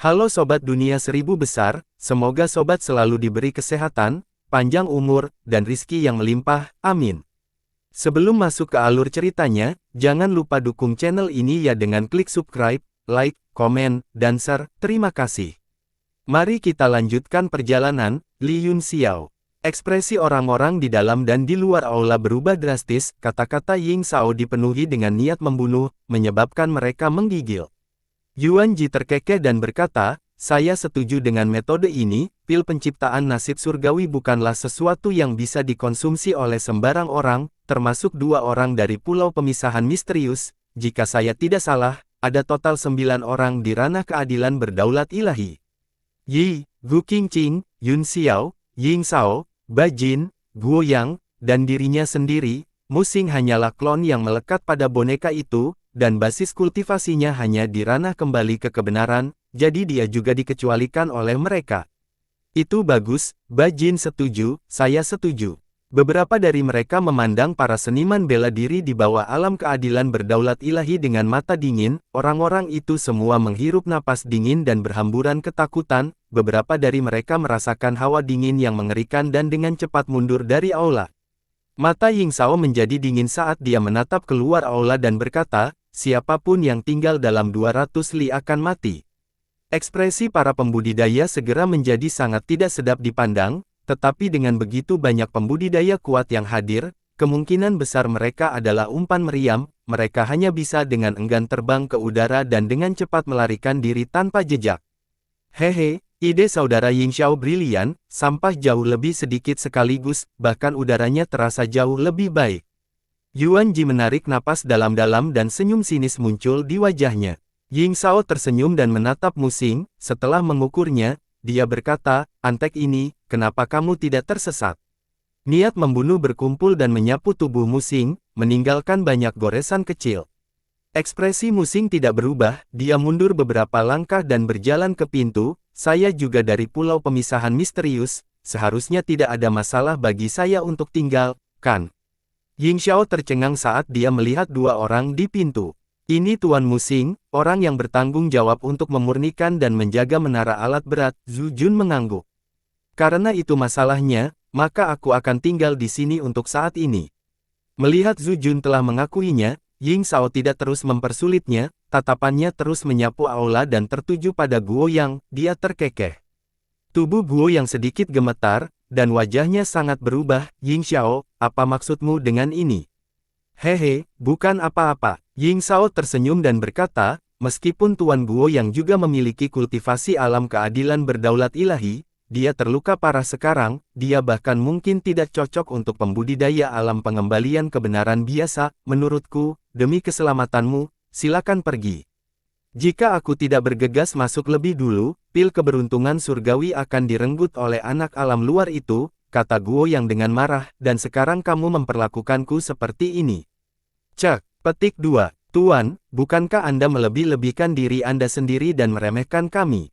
Halo Sobat Dunia Seribu Besar, semoga Sobat selalu diberi kesehatan, panjang umur, dan rizki yang melimpah, amin. Sebelum masuk ke alur ceritanya, jangan lupa dukung channel ini ya dengan klik subscribe, like, komen, dan share, terima kasih. Mari kita lanjutkan perjalanan, Li Yun Xiao. Ekspresi orang-orang di dalam dan di luar aula berubah drastis, kata-kata Ying Xiao dipenuhi dengan niat membunuh, menyebabkan mereka menggigil. Yuan Ji terkekeh dan berkata, saya setuju dengan metode ini, pil penciptaan nasib surgawi bukanlah sesuatu yang bisa dikonsumsi oleh sembarang orang, termasuk 2 orang dari pulau pemisahan misterius, jika saya tidak salah, ada total 9 orang di ranah keadilan berdaulat ilahi. Yi, Gu Qingqing, Yun Xiao, Ying Xiao, Ba Jin, Guo Yang, dan dirinya sendiri, Musing hanyalah klon yang melekat pada boneka itu, dan basis kultivasinya hanya di ranah kembali ke kebenaran, jadi dia juga dikecualikan oleh mereka. Itu bagus, Ba Jin setuju, saya setuju. Beberapa dari mereka memandang para seniman bela diri di bawah alam keadilan berdaulat ilahi dengan mata dingin, orang-orang itu semua menghirup napas dingin dan berhamburan ketakutan, beberapa dari mereka merasakan hawa dingin yang mengerikan dan dengan cepat mundur dari aula. Mata Ying Xiao menjadi dingin saat dia menatap keluar aula dan berkata, siapapun yang tinggal dalam 200 li akan mati. Ekspresi para pembudidaya segera menjadi sangat tidak sedap dipandang, tetapi dengan begitu banyak pembudidaya kuat yang hadir, kemungkinan besar mereka adalah umpan meriam, mereka hanya bisa dengan enggan terbang ke udara dan dengan cepat melarikan diri tanpa jejak. Hehe, ide saudara Ying Xiao brilian, sampah jauh lebih sedikit sekaligus, bahkan udaranya terasa jauh lebih baik. Yuan Ji menarik napas dalam-dalam dan senyum sinis muncul di wajahnya. Ying Xiao tersenyum dan menatap Musing, setelah mengukurnya, dia berkata, antek ini, kenapa kamu tidak tersesat? Niat membunuh berkumpul dan menyapu tubuh Musing, meninggalkan banyak goresan kecil. Ekspresi Musing tidak berubah, dia mundur beberapa langkah dan berjalan ke pintu, saya juga dari pulau pemisahan misterius, seharusnya tidak ada masalah bagi saya untuk tinggal, kan? Ying Xiao tercengang saat dia melihat 2 orang di pintu. Ini Tuan Musing, orang yang bertanggung jawab untuk memurnikan dan menjaga menara alat berat, Zhu Jun mengangguk. Karena itu masalahnya, maka aku akan tinggal di sini untuk saat ini. Melihat Zhu Jun telah mengakuinya, Ying Xiao tidak terus mempersulitnya, tatapannya terus menyapu aula dan tertuju pada Guo Yang, dia terkekeh. Tubuh Guo Yang sedikit gemetar, dan wajahnya sangat berubah, Ying Xiao, apa maksudmu dengan ini? Hehe, bukan apa-apa. Ying Xiao tersenyum dan berkata, meskipun Tuan Guo yang juga memiliki kultivasi alam keadilan berdaulat ilahi, dia terluka parah sekarang, dia bahkan mungkin tidak cocok untuk pembudidaya alam pengembalian kebenaran biasa, menurutku, demi keselamatanmu, silakan pergi. Jika aku tidak bergegas masuk lebih dulu, pil keberuntungan surgawi akan direnggut oleh anak alam luar itu, kata Guo yang dengan marah, dan sekarang kamu memperlakukanku seperti ini. Cek. Petik 2. Tuan, bukankah Anda melebih-lebihkan diri Anda sendiri dan meremehkan kami?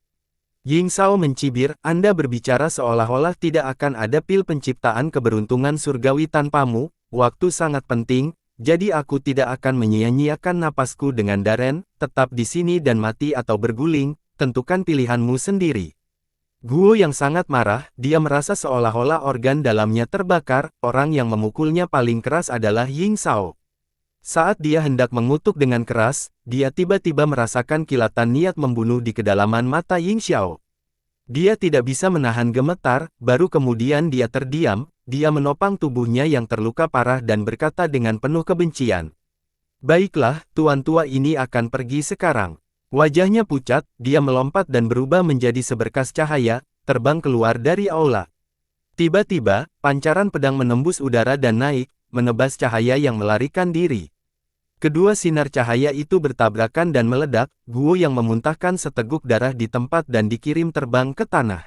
Ying Xiao mencibir, Anda berbicara seolah-olah tidak akan ada pil penciptaan keberuntungan surgawi tanpamu, waktu sangat penting, jadi aku tidak akan menyia-nyiakan napasku dengan Daren, tetap di sini dan mati atau berguling, tentukan pilihanmu sendiri. Guo yang sangat marah, dia merasa seolah-olah organ dalamnya terbakar, orang yang memukulnya paling keras adalah Ying Xiao. Saat dia hendak mengutuk dengan keras, dia tiba-tiba merasakan kilatan niat membunuh di kedalaman mata Ying Xiao. Dia tidak bisa menahan gemetar, baru kemudian dia terdiam, dia menopang tubuhnya yang terluka parah dan berkata dengan penuh kebencian. Baiklah, tuan tua ini akan pergi sekarang. Wajahnya pucat, dia melompat dan berubah menjadi seberkas cahaya, terbang keluar dari aula. Tiba-tiba, pancaran pedang menembus udara dan naik, menebas cahaya yang melarikan diri. Kedua sinar cahaya itu bertabrakan dan meledak, Guo yang memuntahkan seteguk darah di tempat dan dikirim terbang ke tanah.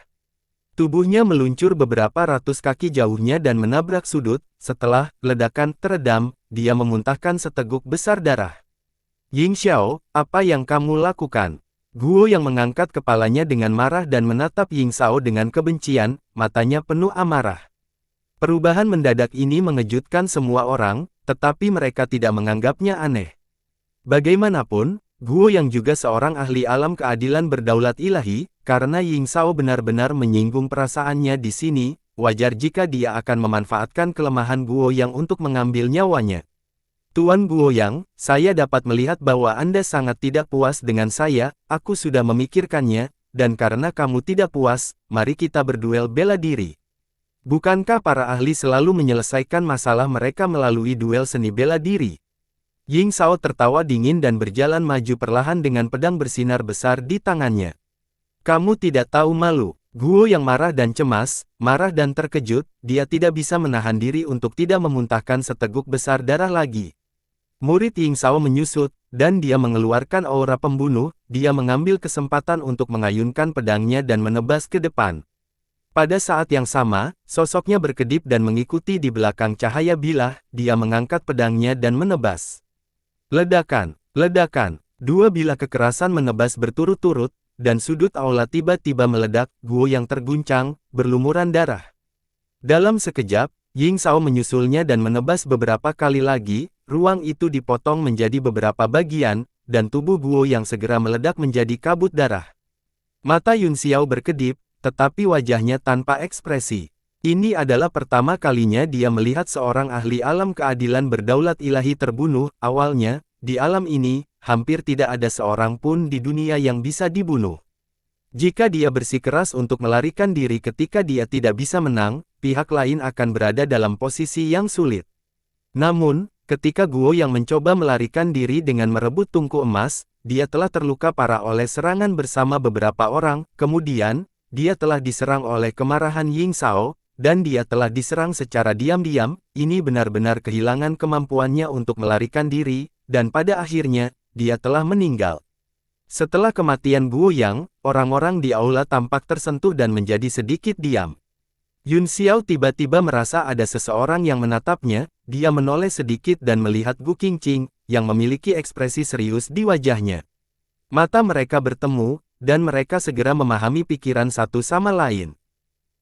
Tubuhnya meluncur beberapa ratus kaki jauhnya dan menabrak sudut, setelah ledakan teredam, dia memuntahkan seteguk besar darah. Ying Xiao, apa yang kamu lakukan? Guo yang mengangkat kepalanya dengan marah dan menatap Ying Xiao dengan kebencian, matanya penuh amarah. Perubahan mendadak ini mengejutkan semua orang, tetapi mereka tidak menganggapnya aneh. Bagaimanapun, Guo yang juga seorang ahli alam keadilan berdaulat ilahi, karena Ying Shao benar-benar menyinggung perasaannya di sini, wajar jika dia akan memanfaatkan kelemahan Guo yang untuk mengambil nyawanya. Tuan Guo Yang, saya dapat melihat bahwa Anda sangat tidak puas dengan saya, aku sudah memikirkannya, dan karena kamu tidak puas, mari kita berduel bela diri. Bukankah para ahli selalu menyelesaikan masalah mereka melalui duel seni bela diri? Ying Shao tertawa dingin dan berjalan maju perlahan dengan pedang bersinar besar di tangannya. Kamu tidak tahu malu. Guo yang marah dan cemas, marah dan terkejut, dia tidak bisa menahan diri untuk tidak memuntahkan seteguk besar darah lagi. Murid Ying Shao menyusut, dan dia mengeluarkan aura pembunuh, dia mengambil kesempatan untuk mengayunkan pedangnya dan menebas ke depan. Pada saat yang sama, sosoknya berkedip dan mengikuti di belakang cahaya bilah, dia mengangkat pedangnya dan menebas. Ledakan, ledakan, dua bilah kekerasan menebas berturut-turut, dan sudut aula tiba-tiba meledak, Guo yang terguncang, berlumuran darah. Dalam sekejap, Ying Shao menyusulnya dan menebas beberapa kali lagi, ruang itu dipotong menjadi beberapa bagian, dan tubuh Guo yang segera meledak menjadi kabut darah. Mata Yun Xiao berkedip, tetapi wajahnya tanpa ekspresi. Ini adalah pertama kalinya dia melihat seorang ahli alam keadilan berdaulat ilahi terbunuh. Awalnya, di alam ini, hampir tidak ada seorang pun di dunia yang bisa dibunuh. Jika dia bersikeras untuk melarikan diri ketika dia tidak bisa menang, pihak lain akan berada dalam posisi yang sulit. Namun, ketika Guo yang mencoba melarikan diri dengan merebut tungku emas, dia telah terluka parah oleh serangan bersama beberapa orang, kemudian, dia telah diserang oleh kemarahan Ying Shao, dan dia telah diserang secara diam-diam, ini benar-benar kehilangan kemampuannya untuk melarikan diri, dan pada akhirnya, dia telah meninggal. Setelah kematian Guo Yang, orang-orang di aula tampak tersentuh dan menjadi sedikit diam. Yun Xiao tiba-tiba merasa ada seseorang yang menatapnya, dia menoleh sedikit dan melihat Gu Qingqing, yang memiliki ekspresi serius di wajahnya. Mata mereka bertemu, dan mereka segera memahami pikiran satu sama lain.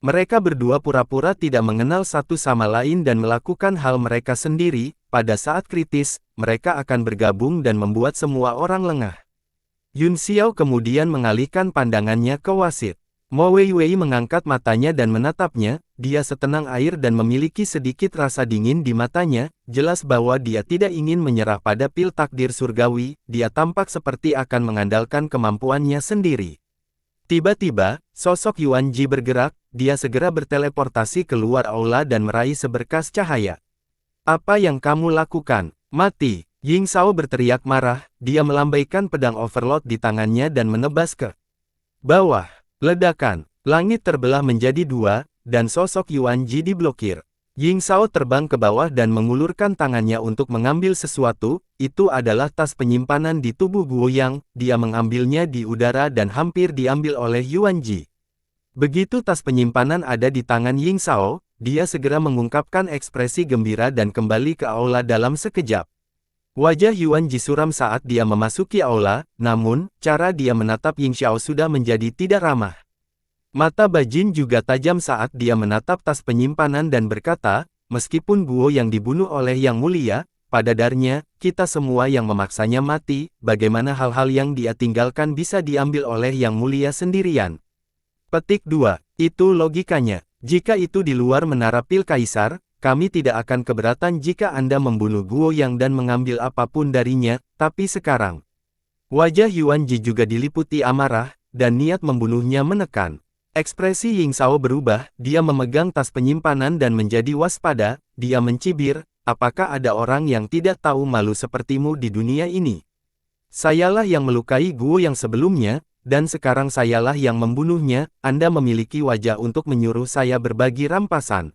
Mereka berdua pura-pura tidak mengenal satu sama lain dan melakukan hal mereka sendiri, pada saat kritis, mereka akan bergabung dan membuat semua orang lengah. Yun Xiao kemudian mengalihkan pandangannya ke wasit. Mo Weiwei mengangkat matanya dan menatapnya, dia setenang air dan memiliki sedikit rasa dingin di matanya, jelas bahwa dia tidak ingin menyerah pada pil takdir surgawi, dia tampak seperti akan mengandalkan kemampuannya sendiri. Tiba-tiba, sosok Yuan Ji bergerak, dia segera berteleportasi keluar aula dan meraih seberkas cahaya. Apa yang kamu lakukan? Mati! Ying Shao berteriak marah, dia melambaikan pedang overload di tangannya dan menebas ke bawah. Ledakan, langit terbelah menjadi dua, dan sosok Yuan Ji diblokir. Ying Shao terbang ke bawah dan mengulurkan tangannya untuk mengambil sesuatu, itu adalah tas penyimpanan di tubuh Guo Yang, dia mengambilnya di udara dan hampir diambil oleh Yuan Ji. Begitu tas penyimpanan ada di tangan Ying Shao, dia segera mengungkapkan ekspresi gembira dan kembali ke aula dalam sekejap. Wajah Yuan Ji suram saat dia memasuki aula, namun, cara dia menatap Ying Xiao sudah menjadi tidak ramah. Mata Bajin juga tajam saat dia menatap tas penyimpanan dan berkata, meskipun Guo yang dibunuh oleh Yang Mulia, pada darnya, kita semua yang memaksanya mati, bagaimana hal-hal yang dia tinggalkan bisa diambil oleh Yang Mulia sendirian? Petik 2. Itu logikanya. Jika itu di luar menara pil kaisar, kami tidak akan keberatan jika Anda membunuh Guo Yang dan mengambil apapun darinya, tapi sekarang. Wajah Yuan Ji juga diliputi amarah, dan niat membunuhnya menekan. Ekspresi Ying Shao berubah, dia memegang tas penyimpanan dan menjadi waspada, dia mencibir, apakah ada orang yang tidak tahu malu sepertimu di dunia ini? Sayalah yang melukai Guo Yang sebelumnya, dan sekarang sayalah yang membunuhnya, Anda memiliki wajah untuk menyuruh saya berbagi rampasan.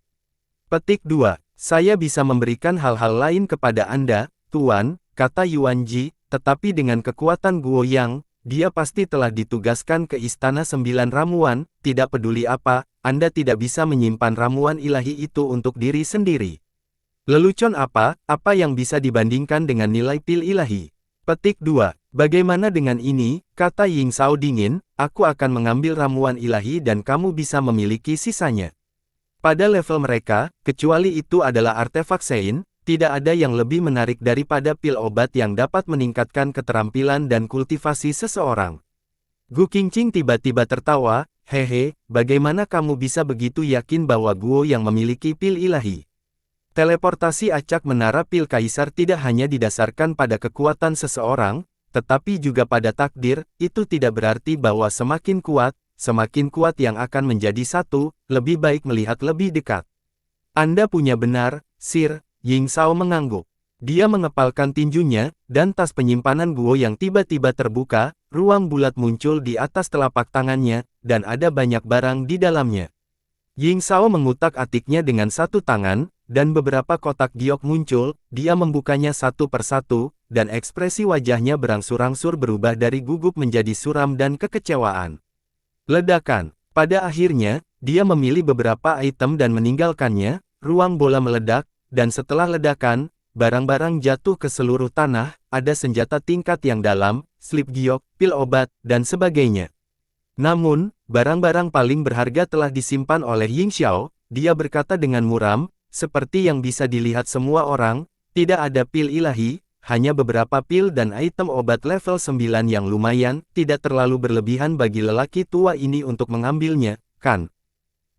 Petik 2. Saya bisa memberikan hal-hal lain kepada Anda, Tuan, kata Yuan Ji, tetapi dengan kekuatan Guo Yang, dia pasti telah ditugaskan ke Istana 9 Ramuan, tidak peduli apa, Anda tidak bisa menyimpan ramuan ilahi itu untuk diri sendiri. Lelucon apa yang bisa dibandingkan dengan nilai pil ilahi? Petik 2. Bagaimana dengan ini, kata Ying Shao dingin, aku akan mengambil ramuan ilahi dan kamu bisa memiliki sisanya. Pada level mereka, kecuali itu adalah artefak Sein, Tidak ada yang lebih menarik daripada pil obat yang dapat meningkatkan keterampilan dan kultivasi seseorang. Gu Qingqing tiba-tiba tertawa, hehe, bagaimana kamu bisa begitu yakin bahwa Guo yang memiliki pil ilahi? Teleportasi acak menara pil kaisar tidak hanya didasarkan pada kekuatan seseorang, tetapi juga pada takdir. Itu tidak berarti bahwa semakin kuat yang akan menjadi satu, lebih baik melihat lebih dekat. Anda punya benar, Sir, Ying Shao mengangguk. Dia mengepalkan tinjunya, dan tas penyimpanan Guo yang tiba-tiba terbuka, ruang bulat muncul di atas telapak tangannya, dan ada banyak barang di dalamnya. Ying Shao mengutak-atiknya dengan satu tangan, dan beberapa kotak giok muncul. Dia membukanya satu persatu, dan ekspresi wajahnya berangsur-angsur berubah dari gugup menjadi suram dan kekecewaan. Ledakan. Pada akhirnya, dia memilih beberapa item dan meninggalkannya. Ruang bola meledak, dan setelah ledakan, barang-barang jatuh ke seluruh tanah. Ada senjata tingkat yang dalam, slip giok, pil obat, dan sebagainya. Namun, barang-barang paling berharga telah disimpan oleh Ying Xiao. Dia berkata dengan muram, seperti yang bisa dilihat semua orang, tidak ada pil ilahi, hanya beberapa pil dan item obat level 9 yang lumayan, tidak terlalu berlebihan bagi lelaki tua ini untuk mengambilnya, kan?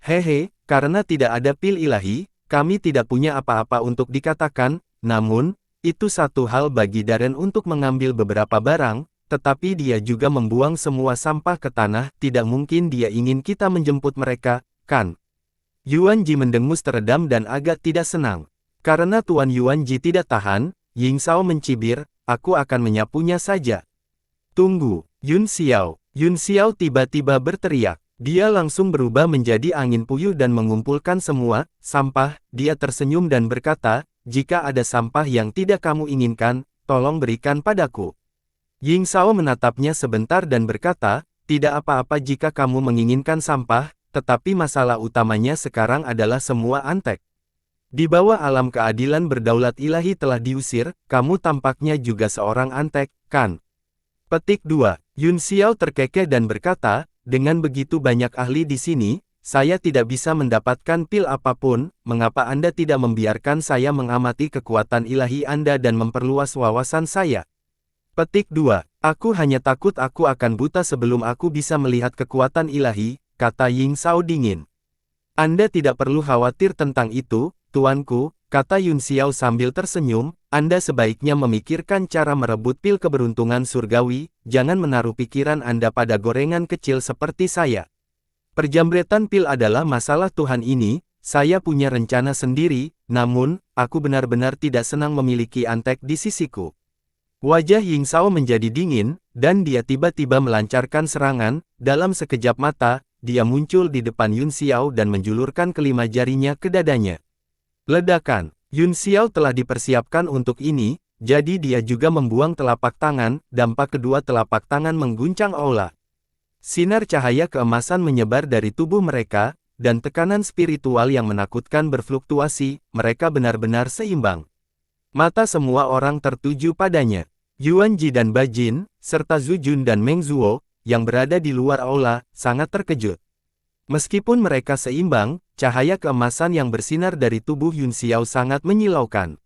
Hehe, karena tidak ada pil ilahi, kami tidak punya apa-apa untuk dikatakan, namun, itu satu hal bagi Darren untuk mengambil beberapa barang, tetapi dia juga membuang semua sampah ke tanah. Tidak mungkin dia ingin kita menjemput mereka, kan? Yuan Ji mendengus teredam dan agak tidak senang. Karena Tuan Yuan Ji tidak tahan, Ying Shao mencibir, aku akan menyapunya saja. Tunggu, Yun Xiao. Yun Xiao tiba-tiba berteriak. Dia langsung berubah menjadi angin puyuh dan mengumpulkan semua sampah. Dia tersenyum dan berkata, jika ada sampah yang tidak kamu inginkan, tolong berikan padaku. Ying Shao menatapnya sebentar dan berkata, tidak apa-apa jika kamu menginginkan sampah, tetapi masalah utamanya sekarang adalah semua antek. Di bawah alam keadilan berdaulat ilahi telah diusir, kamu tampaknya juga seorang antek, kan? Petik 2. Yun Xiao terkekeh dan berkata, dengan begitu banyak ahli di sini, saya tidak bisa mendapatkan pil apapun. Mengapa Anda tidak membiarkan saya mengamati kekuatan ilahi Anda dan memperluas wawasan saya? Petik 2. Aku hanya takut aku akan buta sebelum aku bisa melihat kekuatan ilahi, kata Ying Shao dingin. Anda tidak perlu khawatir tentang itu, tuanku, kata Yun Xiao sambil tersenyum. Anda sebaiknya memikirkan cara merebut pil keberuntungan surgawi, jangan menaruh pikiran Anda pada gorengan kecil seperti saya. Perjamretan pil adalah masalah Tuhan ini, saya punya rencana sendiri, namun, aku benar-benar tidak senang memiliki antek di sisiku. Wajah Ying Shao menjadi dingin, dan dia tiba-tiba melancarkan serangan. Dalam sekejap mata, dia muncul di depan Yun Xiao dan menjulurkan kelima jarinya ke dadanya. Ledakan. Yun Xiao telah dipersiapkan untuk ini, jadi dia juga membuang telapak tangan. Dampak kedua telapak tangan mengguncang aula. Sinar cahaya keemasan menyebar dari tubuh mereka, dan tekanan spiritual yang menakutkan berfluktuasi. Mereka benar-benar seimbang. Mata semua orang tertuju padanya. Yuan Ji dan Bajin, serta Zhu Jun dan Meng Zuo, yang berada di luar aula, sangat terkejut. Meskipun mereka seimbang, cahaya keemasan yang bersinar dari tubuh Yun Xiao sangat menyilaukan.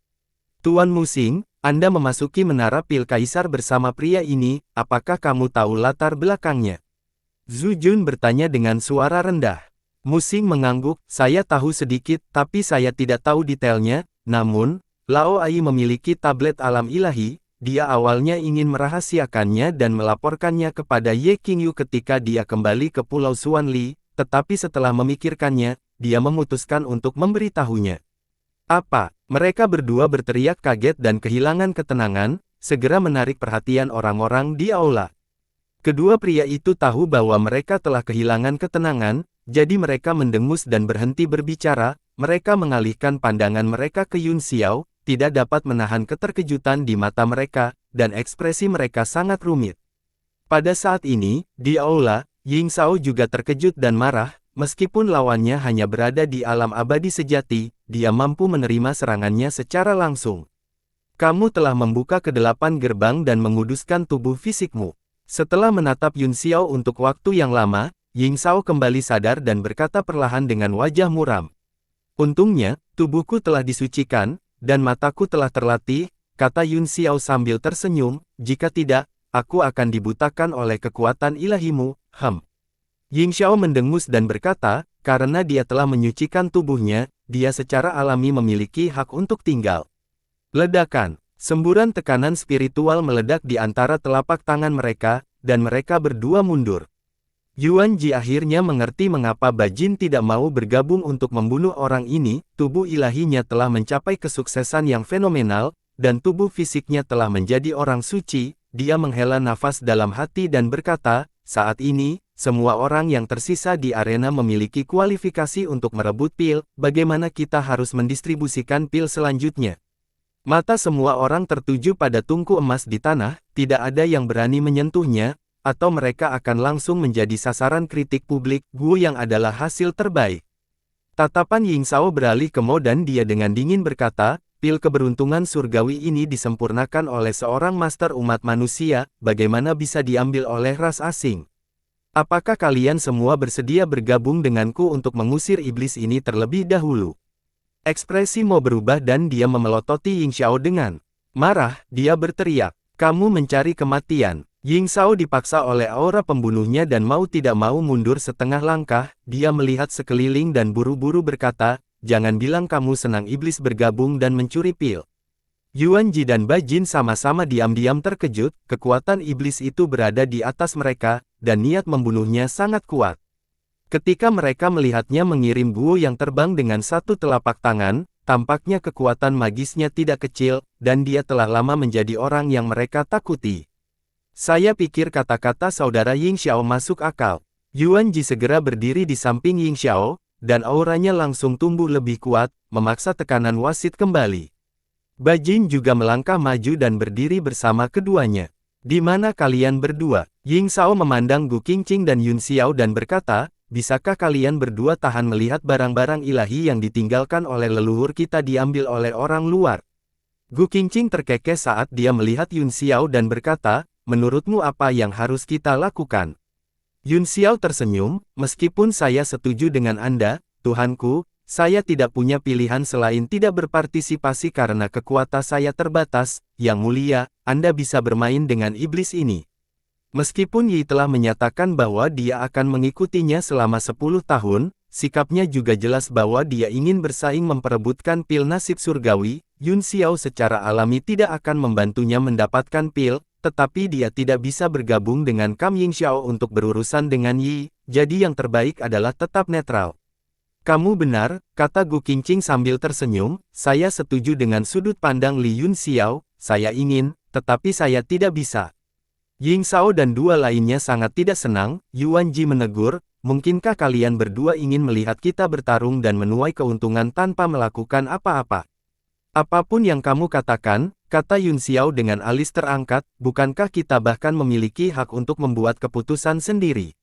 Tuan Musing, Anda memasuki menara pil kaisar bersama pria ini, apakah kamu tahu latar belakangnya? Zhu Jun bertanya dengan suara rendah. Musing mengangguk, saya tahu sedikit, tapi saya tidak tahu detailnya, namun, Lao Ai memiliki tablet alam ilahi, dia awalnya ingin merahasiakannya dan melaporkannya kepada Ye Qingyu ketika dia kembali ke Pulau Xuanli, tetapi setelah memikirkannya, dia memutuskan untuk memberitahunya. Apa? Mereka berdua berteriak kaget dan kehilangan ketenangan, segera menarik perhatian orang-orang di aula. Kedua pria itu tahu bahwa mereka telah kehilangan ketenangan, jadi mereka mendengus dan berhenti berbicara. Mereka mengalihkan pandangan mereka ke Yun Xiao, tidak dapat menahan keterkejutan di mata mereka, dan ekspresi mereka sangat rumit. Pada saat ini, di aula, Ying Shao juga terkejut dan marah, meskipun lawannya hanya berada di alam abadi sejati, dia mampu menerima serangannya secara langsung. Kamu telah membuka ke-8 gerbang dan menguduskan tubuh fisikmu. Setelah menatap Yun Xiao untuk waktu yang lama, Ying Shao kembali sadar dan berkata perlahan dengan wajah muram. Untungnya, tubuhku telah disucikan, dan mataku telah terlatih, kata Yun Xiao sambil tersenyum, jika tidak, aku akan dibutakan oleh kekuatan ilahimu, Ying Xiao mendengus dan berkata, karena dia telah menyucikan tubuhnya, dia secara alami memiliki hak untuk tinggal. Ledakan, semburan tekanan spiritual meledak di antara telapak tangan mereka, dan mereka berdua mundur. Yuan Ji akhirnya mengerti mengapa Bajin tidak mau bergabung untuk membunuh orang ini, tubuh ilahinya telah mencapai kesuksesan yang fenomenal, dan tubuh fisiknya telah menjadi orang suci. Dia menghela nafas dalam hati dan berkata, saat ini, semua orang yang tersisa di arena memiliki kualifikasi untuk merebut pil, bagaimana kita harus mendistribusikan pil selanjutnya? Mata semua orang tertuju pada tungku emas di tanah, tidak ada yang berani menyentuhnya, atau mereka akan langsung menjadi sasaran kritik publik. Gu yang adalah hasil terbaik. Tatapan Ying Xiao beralih ke Mo dan dia dengan dingin berkata, pil keberuntungan surgawi ini disempurnakan oleh seorang master umat manusia, bagaimana bisa diambil oleh ras asing? Apakah kalian semua bersedia bergabung denganku untuk mengusir iblis ini terlebih dahulu? Ekspresi Mo berubah dan dia memelototi Ying Xiao dengan marah. Dia berteriak, kamu mencari kematian. Ying Xiao dipaksa oleh aura pembunuhnya dan mau tidak mau mundur setengah langkah. Dia melihat sekeliling dan buru-buru berkata, jangan bilang kamu senang iblis bergabung dan mencuri pil. Yuan Ji dan Bajin sama-sama diam-diam terkejut, kekuatan iblis itu berada di atas mereka, dan niat membunuhnya sangat kuat. Ketika mereka melihatnya mengirim Guo yang terbang dengan satu telapak tangan, tampaknya kekuatan magisnya tidak kecil, dan dia telah lama menjadi orang yang mereka takuti. Saya pikir kata-kata saudara Ying Xiao masuk akal. Yuan Ji segera berdiri di samping Ying Xiao, dan auranya langsung tumbuh lebih kuat, memaksa tekanan wasit kembali. Bajin juga melangkah maju dan berdiri bersama keduanya. Di mana kalian berdua? Ying Xiao memandang Gu Qingqing dan Yun Xiao dan berkata, bisakah kalian berdua tahan melihat barang-barang ilahi yang ditinggalkan oleh leluhur kita diambil oleh orang luar? Gu Qingqing terkekeh saat dia melihat Yun Xiao dan berkata, menurutmu apa yang harus kita lakukan? Yun Xiao tersenyum, meskipun saya setuju dengan Anda, Tuhanku, saya tidak punya pilihan selain tidak berpartisipasi karena kekuatan saya terbatas. Yang mulia, Anda bisa bermain dengan iblis ini. Meskipun Yi telah menyatakan bahwa dia akan mengikutinya selama 10 tahun, sikapnya juga jelas bahwa dia ingin bersaing memperebutkan pil nasib surgawi. Yun Xiao secara alami tidak akan membantunya mendapatkan pil, tetapi dia tidak bisa bergabung dengan Kam Ying Xiao untuk berurusan dengan Yi, jadi yang terbaik adalah tetap netral. Kamu benar, kata Gu Qingqing sambil tersenyum, saya setuju dengan sudut pandang Li Yun Xiao, saya ingin, tetapi saya tidak bisa. Ying Xiao dan dua lainnya sangat tidak senang. Yuan Ji menegur, mungkinkah kalian berdua ingin melihat kita bertarung dan menuai keuntungan tanpa melakukan apa-apa? Apapun yang kamu katakan, kata Yun Xiao dengan alis terangkat, bukankah kita bahkan memiliki hak untuk membuat keputusan sendiri?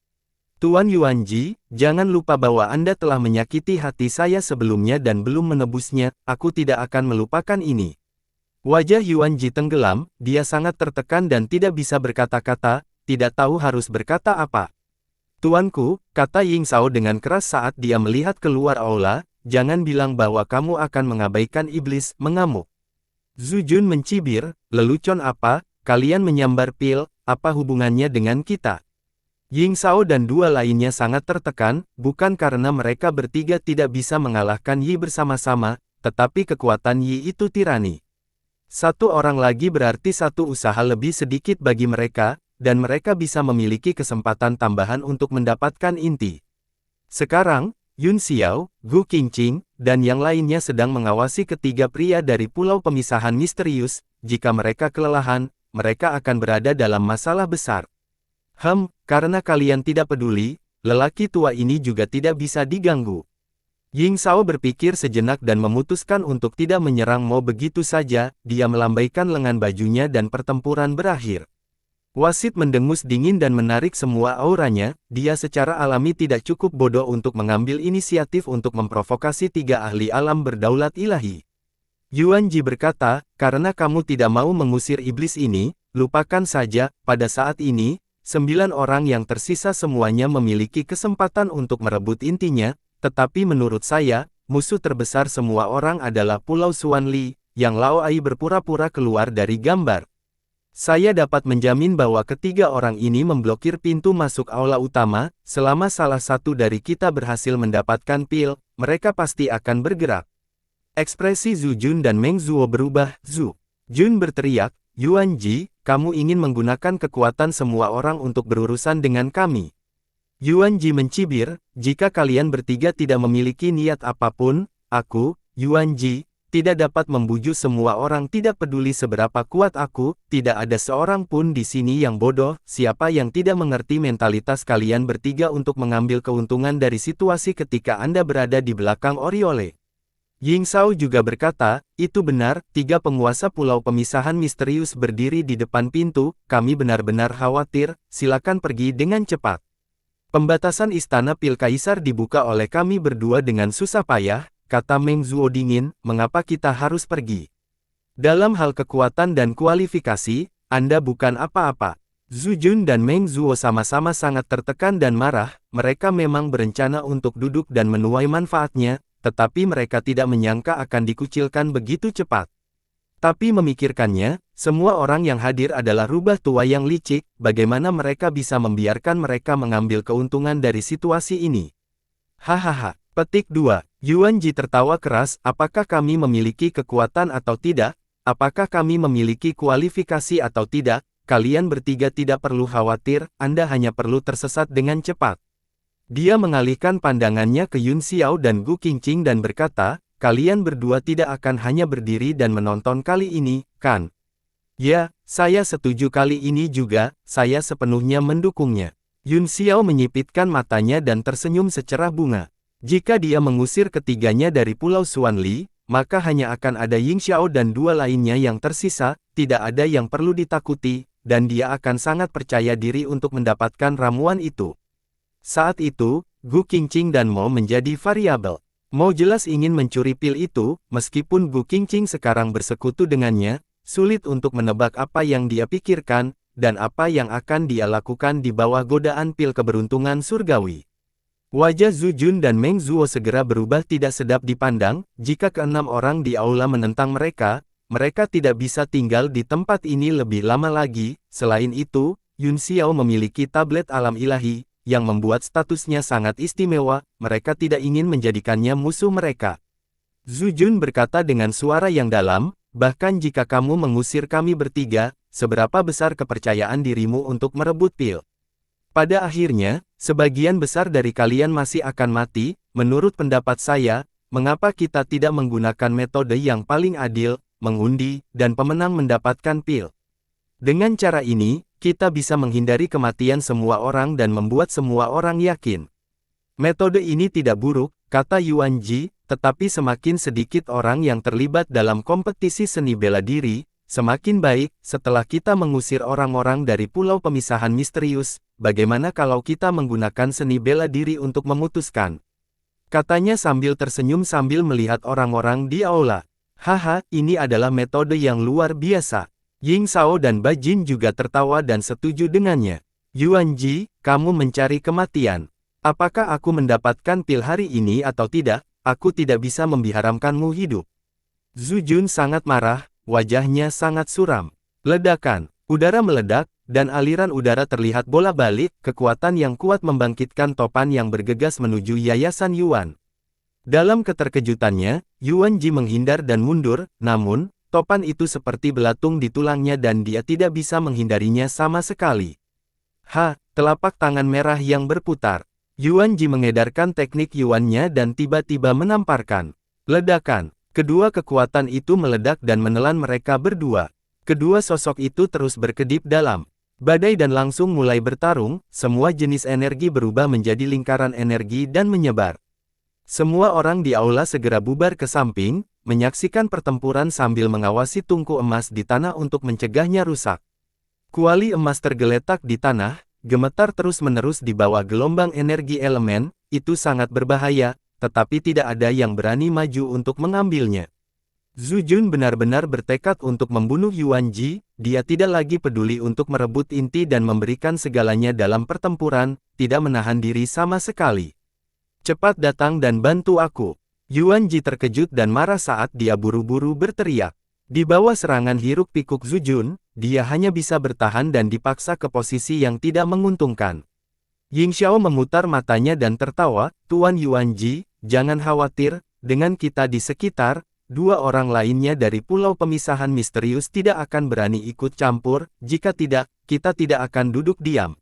Tuan Yuan Ji, jangan lupa bahwa Anda telah menyakiti hati saya sebelumnya dan belum menebusnya, aku tidak akan melupakan ini. Wajah Yuan Ji tenggelam, dia sangat tertekan dan tidak bisa berkata-kata, tidak tahu harus berkata apa. Tuanku, kata Ying Xiao dengan keras saat dia melihat keluar aula, jangan bilang bahwa kamu akan mengabaikan iblis, mengamuk. Zhu Jun mencibir, lelucon apa, kalian menyambar pil, apa hubungannya dengan kita? Ying Xiao dan dua lainnya sangat tertekan, bukan karena mereka bertiga tidak bisa mengalahkan Yi bersama-sama, tetapi kekuatan Yi itu tirani. Satu orang lagi berarti satu usaha lebih sedikit bagi mereka, dan mereka bisa memiliki kesempatan tambahan untuk mendapatkan inti. Sekarang, Yun Xiao, Gu Qingqing, dan yang lainnya sedang mengawasi ketiga pria dari pulau pemisahan misterius. Jika mereka kelelahan, mereka akan berada dalam masalah besar. Karena kalian tidak peduli, lelaki tua ini juga tidak bisa diganggu. Ying Xiao berpikir sejenak dan memutuskan untuk tidak menyerang Mo begitu saja. Dia melambaikan lengan bajunya dan pertempuran berakhir. Wasit mendengus dingin dan menarik semua auranya. Dia secara alami tidak cukup bodoh untuk mengambil inisiatif untuk memprovokasi tiga ahli alam berdaulat ilahi. Yuan Ji berkata, karena kamu tidak mau mengusir iblis ini, lupakan saja, pada saat ini, 9 orang yang tersisa semuanya memiliki kesempatan untuk merebut intinya, tetapi menurut saya, musuh terbesar semua orang adalah Pulau Xuanli. Yang Lao Ai berpura-pura keluar dari gambar. Saya dapat menjamin bahwa ketiga orang ini memblokir pintu masuk aula utama, selama salah satu dari kita berhasil mendapatkan pil, mereka pasti akan bergerak. Ekspresi Zhu Jun dan Meng Zuo berubah. Zhu Jun berteriak, Yuan Ji, kamu ingin menggunakan kekuatan semua orang untuk berurusan dengan kami. Yuan Ji mencibir, jika kalian bertiga tidak memiliki niat apapun, aku, Yuan Ji, tidak dapat membujuk semua orang tidak peduli seberapa kuat aku, tidak ada seorang pun di sini yang bodoh, siapa yang tidak mengerti mentalitas kalian bertiga untuk mengambil keuntungan dari situasi ketika Anda berada di belakang Oriole. Ying Shao juga berkata, itu benar, tiga penguasa pulau pemisahan misterius berdiri di depan pintu, kami benar-benar khawatir, silakan pergi dengan cepat. Pembatasan istana pil kaisar dibuka oleh kami berdua dengan susah payah, kata Meng Zuo dingin, mengapa kita harus pergi? Dalam hal kekuatan dan kualifikasi, Anda bukan apa-apa. Zhu Jun dan Meng Zuo sama-sama sangat tertekan dan marah, mereka memang berencana untuk duduk dan menuai manfaatnya, tetapi mereka tidak menyangka akan dikucilkan begitu cepat. Tapi memikirkannya, semua orang yang hadir adalah rubah tua yang licik, bagaimana mereka bisa membiarkan mereka mengambil keuntungan dari situasi ini? Hahaha. Petik 2. Yuan Ji tertawa keras, apakah kami memiliki kekuatan atau tidak? Apakah kami memiliki kualifikasi atau tidak? Kalian bertiga tidak perlu khawatir, Anda hanya perlu tersesat dengan cepat. Dia mengalihkan pandangannya ke Yun Xiao dan Gu Qingqing dan berkata, kalian berdua tidak akan hanya berdiri dan menonton kali ini, kan? Ya, saya setuju kali ini juga, saya sepenuhnya mendukungnya. Yun Xiao menyipitkan matanya dan tersenyum secerah bunga. Jika dia mengusir ketiganya dari Pulau Xuanli, maka hanya akan ada Ying Xiao dan dua lainnya yang tersisa, tidak ada yang perlu ditakuti, dan dia akan sangat percaya diri untuk mendapatkan ramuan itu. Saat itu, Gu Qingqing dan Mo menjadi variabel. Mo jelas ingin mencuri pil itu, meskipun Gu Qingqing sekarang bersekutu dengannya, sulit untuk menebak apa yang dia pikirkan, dan apa yang akan dia lakukan di bawah godaan pil keberuntungan surgawi. Wajah Zhu Jun dan Meng Zuo segera berubah tidak sedap dipandang, jika keenam orang di aula menentang mereka, mereka tidak bisa tinggal di tempat ini lebih lama lagi. Selain itu, Yun Xiao memiliki tablet alam ilahi, yang membuat statusnya sangat istimewa, mereka tidak ingin menjadikannya musuh mereka. Zhu Jun berkata dengan suara yang dalam, bahkan jika kamu mengusir kami bertiga, seberapa besar kepercayaan dirimu untuk merebut pil? Pada akhirnya, sebagian besar dari kalian masih akan mati, menurut pendapat saya, mengapa kita tidak menggunakan metode yang paling adil, mengundi, dan pemenang mendapatkan pil? Dengan cara ini, kita bisa menghindari kematian semua orang dan membuat semua orang yakin. Metode ini tidak buruk, kata Yuan Ji, tetapi semakin sedikit orang yang terlibat dalam kompetisi seni bela diri, semakin baik. Setelah kita mengusir orang-orang dari pulau pemisahan misterius, bagaimana kalau kita menggunakan seni bela diri untuk memutuskan? Katanya sambil tersenyum sambil melihat orang-orang di aula. Haha, ini adalah metode yang luar biasa. Ying Shao dan Ba Jin juga tertawa dan setuju dengannya. Yuan Ji, kamu mencari kematian. Apakah aku mendapatkan pil hari ini atau tidak? Aku tidak bisa membiaramkanmu hidup. Zhu Jun sangat marah, wajahnya sangat suram. Ledakan, udara meledak, dan aliran udara terlihat bola-balik, kekuatan yang kuat membangkitkan topan yang bergegas menuju Yayasan Yuan. Dalam keterkejutannya, Yuan Ji menghindar dan mundur, namun, topan itu seperti belatung di tulangnya dan dia tidak bisa menghindarinya sama sekali. Telapak tangan merah yang berputar. Yuan Ji mengedarkan teknik Yuannya dan tiba-tiba menamparkan. Ledakan. Kedua kekuatan itu meledak dan menelan mereka berdua. Kedua sosok itu terus berkedip dalam badai dan langsung mulai bertarung, semua jenis energi berubah menjadi lingkaran energi dan menyebar. Semua orang di aula segera bubar ke samping, menyaksikan pertempuran sambil mengawasi tungku emas di tanah untuk mencegahnya rusak. Kuali emas tergeletak di tanah, gemetar terus-menerus di bawah gelombang energi elemen, itu sangat berbahaya, tetapi tidak ada yang berani maju untuk mengambilnya. Zhu Jun benar-benar bertekad untuk membunuh Yuan Ji, dia tidak lagi peduli untuk merebut inti dan memberikan segalanya dalam pertempuran, tidak menahan diri sama sekali. Cepat datang dan bantu aku. Yuan Ji terkejut dan marah saat dia buru-buru berteriak. Di bawah serangan hiruk-pikuk Zujun, dia hanya bisa bertahan dan dipaksa ke posisi yang tidak menguntungkan. Ying Xiao memutar matanya dan tertawa, Tuan Yuanji, jangan khawatir, dengan kita di sekitar, dua orang lainnya dari pulau pemisahan misterius tidak akan berani ikut campur, jika tidak, kita tidak akan duduk diam.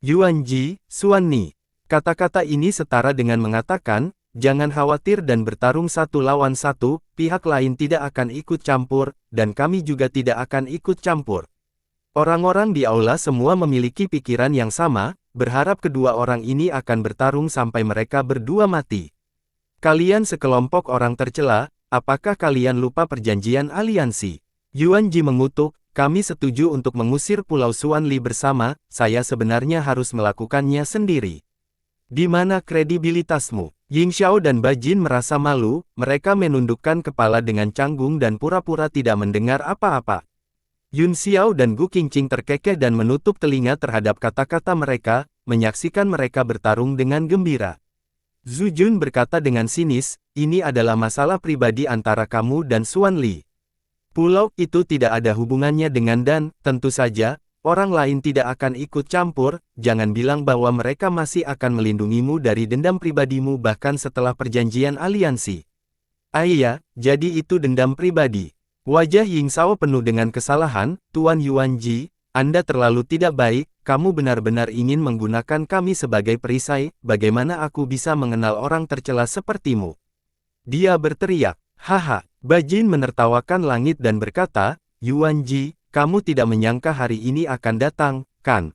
Yuanji, Xuan Ni. Kata-kata ini setara dengan mengatakan, jangan khawatir dan bertarung satu lawan satu, pihak lain tidak akan ikut campur, dan kami juga tidak akan ikut campur. Orang-orang di aula semua memiliki pikiran yang sama, berharap kedua orang ini akan bertarung sampai mereka berdua mati. Kalian sekelompok orang tercela, apakah kalian lupa perjanjian aliansi? Yuanji mengutuk, kami setuju untuk mengusir Pulau Xuanli bersama, saya sebenarnya harus melakukannya sendiri. Di mana kredibilitasmu? Ying Xiao dan Bajin merasa malu, mereka menundukkan kepala dengan canggung dan pura-pura tidak mendengar apa-apa. Yun Xiao dan Gu Qingqing terkekeh dan menutup telinga terhadap kata-kata mereka, menyaksikan mereka bertarung dengan gembira. Zhu Jun berkata dengan sinis, ini adalah masalah pribadi antara kamu dan Xuanli. Pulau itu tidak ada hubungannya dengan dan, tentu saja, orang lain tidak akan ikut campur, jangan bilang bahwa mereka masih akan melindungimu dari dendam pribadimu bahkan setelah perjanjian aliansi. Iya, jadi itu dendam pribadi. Wajah Ying Xiao penuh dengan kesalahan, Tuan Yuanji, Anda terlalu tidak baik, kamu benar-benar ingin menggunakan kami sebagai perisai, bagaimana aku bisa mengenal orang tercela sepertimu? Dia berteriak, haha, Bajin menertawakan langit dan berkata, Yuanji, kamu tidak menyangka hari ini akan datang, kan?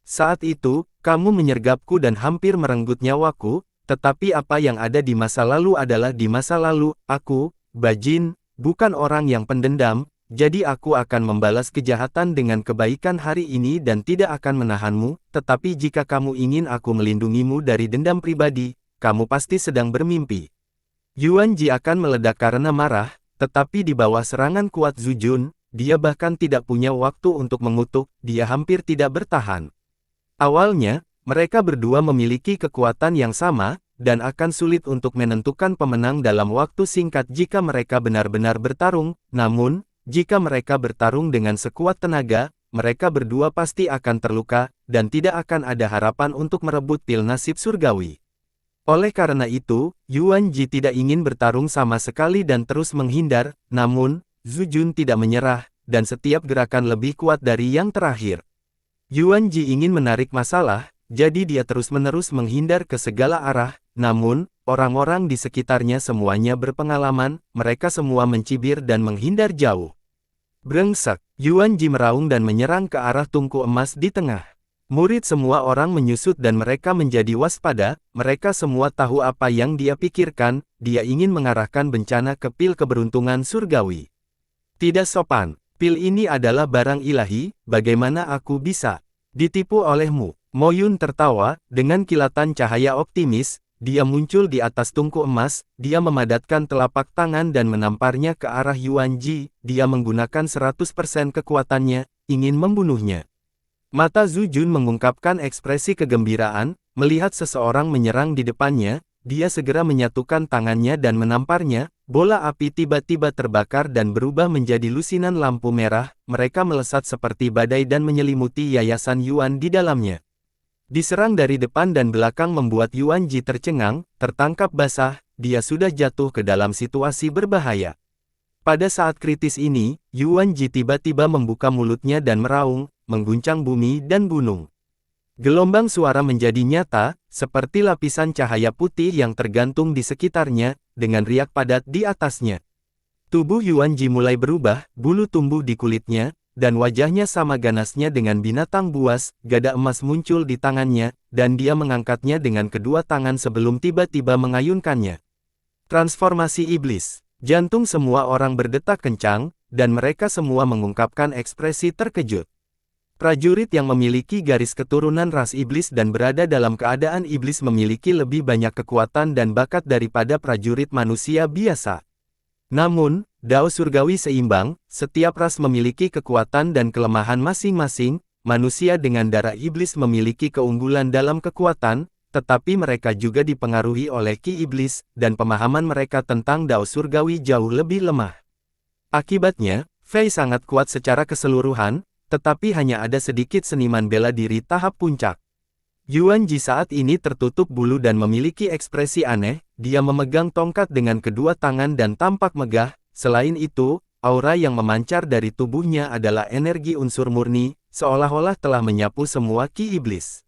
Saat itu, kamu menyergapku dan hampir merenggut nyawaku, tetapi apa yang ada di masa lalu adalah di masa lalu, aku, Bajin, bukan orang yang pendendam, jadi aku akan membalas kejahatan dengan kebaikan hari ini dan tidak akan menahanmu, tetapi jika kamu ingin aku melindungimu dari dendam pribadi, kamu pasti sedang bermimpi. Yuanji akan meledak karena marah, tetapi di bawah serangan kuat Zhu Jun, dia bahkan tidak punya waktu untuk mengutuk, dia hampir tidak bertahan. Awalnya, mereka berdua memiliki kekuatan yang sama, dan akan sulit untuk menentukan pemenang dalam waktu singkat jika mereka benar-benar bertarung, namun, jika mereka bertarung dengan sekuat tenaga, mereka berdua pasti akan terluka, dan tidak akan ada harapan untuk merebut pil nasib surgawi. Oleh karena itu, Yuanji tidak ingin bertarung sama sekali dan terus menghindar, namun, Zhu Jun tidak menyerah, dan setiap gerakan lebih kuat dari yang terakhir. Yuanji ingin menarik masalah, jadi dia terus-menerus menghindar ke segala arah, namun, orang-orang di sekitarnya semuanya berpengalaman, mereka semua mencibir dan menghindar jauh. Brengsek, Yuanji meraung dan menyerang ke arah tungku emas di tengah. Murid semua orang menyusut dan mereka menjadi waspada, mereka semua tahu apa yang dia pikirkan, dia ingin mengarahkan bencana ke pil keberuntungan surgawi. Tidak sopan, pil ini adalah barang ilahi, bagaimana aku bisa ditipu olehmu? Mo Yun tertawa, dengan kilatan cahaya optimis, dia muncul di atas tungku emas, dia memadatkan telapak tangan dan menamparnya ke arah Yuanji, dia menggunakan 100% kekuatannya, ingin membunuhnya. Mata Zhu Jun mengungkapkan ekspresi kegembiraan, melihat seseorang menyerang di depannya, dia segera menyatukan tangannya dan menamparnya, bola api tiba-tiba terbakar dan berubah menjadi lusinan lampu merah, mereka melesat seperti badai dan menyelimuti yayasan Yuan di dalamnya. Diserang dari depan dan belakang membuat Yuanji tercengang, tertangkap basah, dia sudah jatuh ke dalam situasi berbahaya. Pada saat kritis ini, Yuanji tiba-tiba membuka mulutnya dan meraung, mengguncang bumi dan gunung. Gelombang suara menjadi nyata, seperti lapisan cahaya putih yang tergantung di sekitarnya, dengan riak padat di atasnya. Tubuh Yuanji mulai berubah, bulu tumbuh di kulitnya, dan wajahnya sama ganasnya dengan binatang buas, gada emas muncul di tangannya, dan dia mengangkatnya dengan kedua tangan sebelum tiba-tiba mengayunkannya. Transformasi iblis. Jantung semua orang berdetak kencang, dan mereka semua mengungkapkan ekspresi terkejut. Prajurit yang memiliki garis keturunan ras iblis dan berada dalam keadaan iblis memiliki lebih banyak kekuatan dan bakat daripada prajurit manusia biasa. Namun, Dao surgawi seimbang, setiap ras memiliki kekuatan dan kelemahan masing-masing, manusia dengan darah iblis memiliki keunggulan dalam kekuatan, tetapi mereka juga dipengaruhi oleh ki iblis, dan pemahaman mereka tentang Dao surgawi jauh lebih lemah. Akibatnya, Fei sangat kuat secara keseluruhan, tetapi hanya ada sedikit seniman bela diri tahap puncak. Yuan Ji saat ini tertutup bulu dan memiliki ekspresi aneh, dia memegang tongkat dengan kedua tangan dan tampak megah, selain itu, aura yang memancar dari tubuhnya adalah energi unsur murni, seolah-olah telah menyapu semua ki iblis.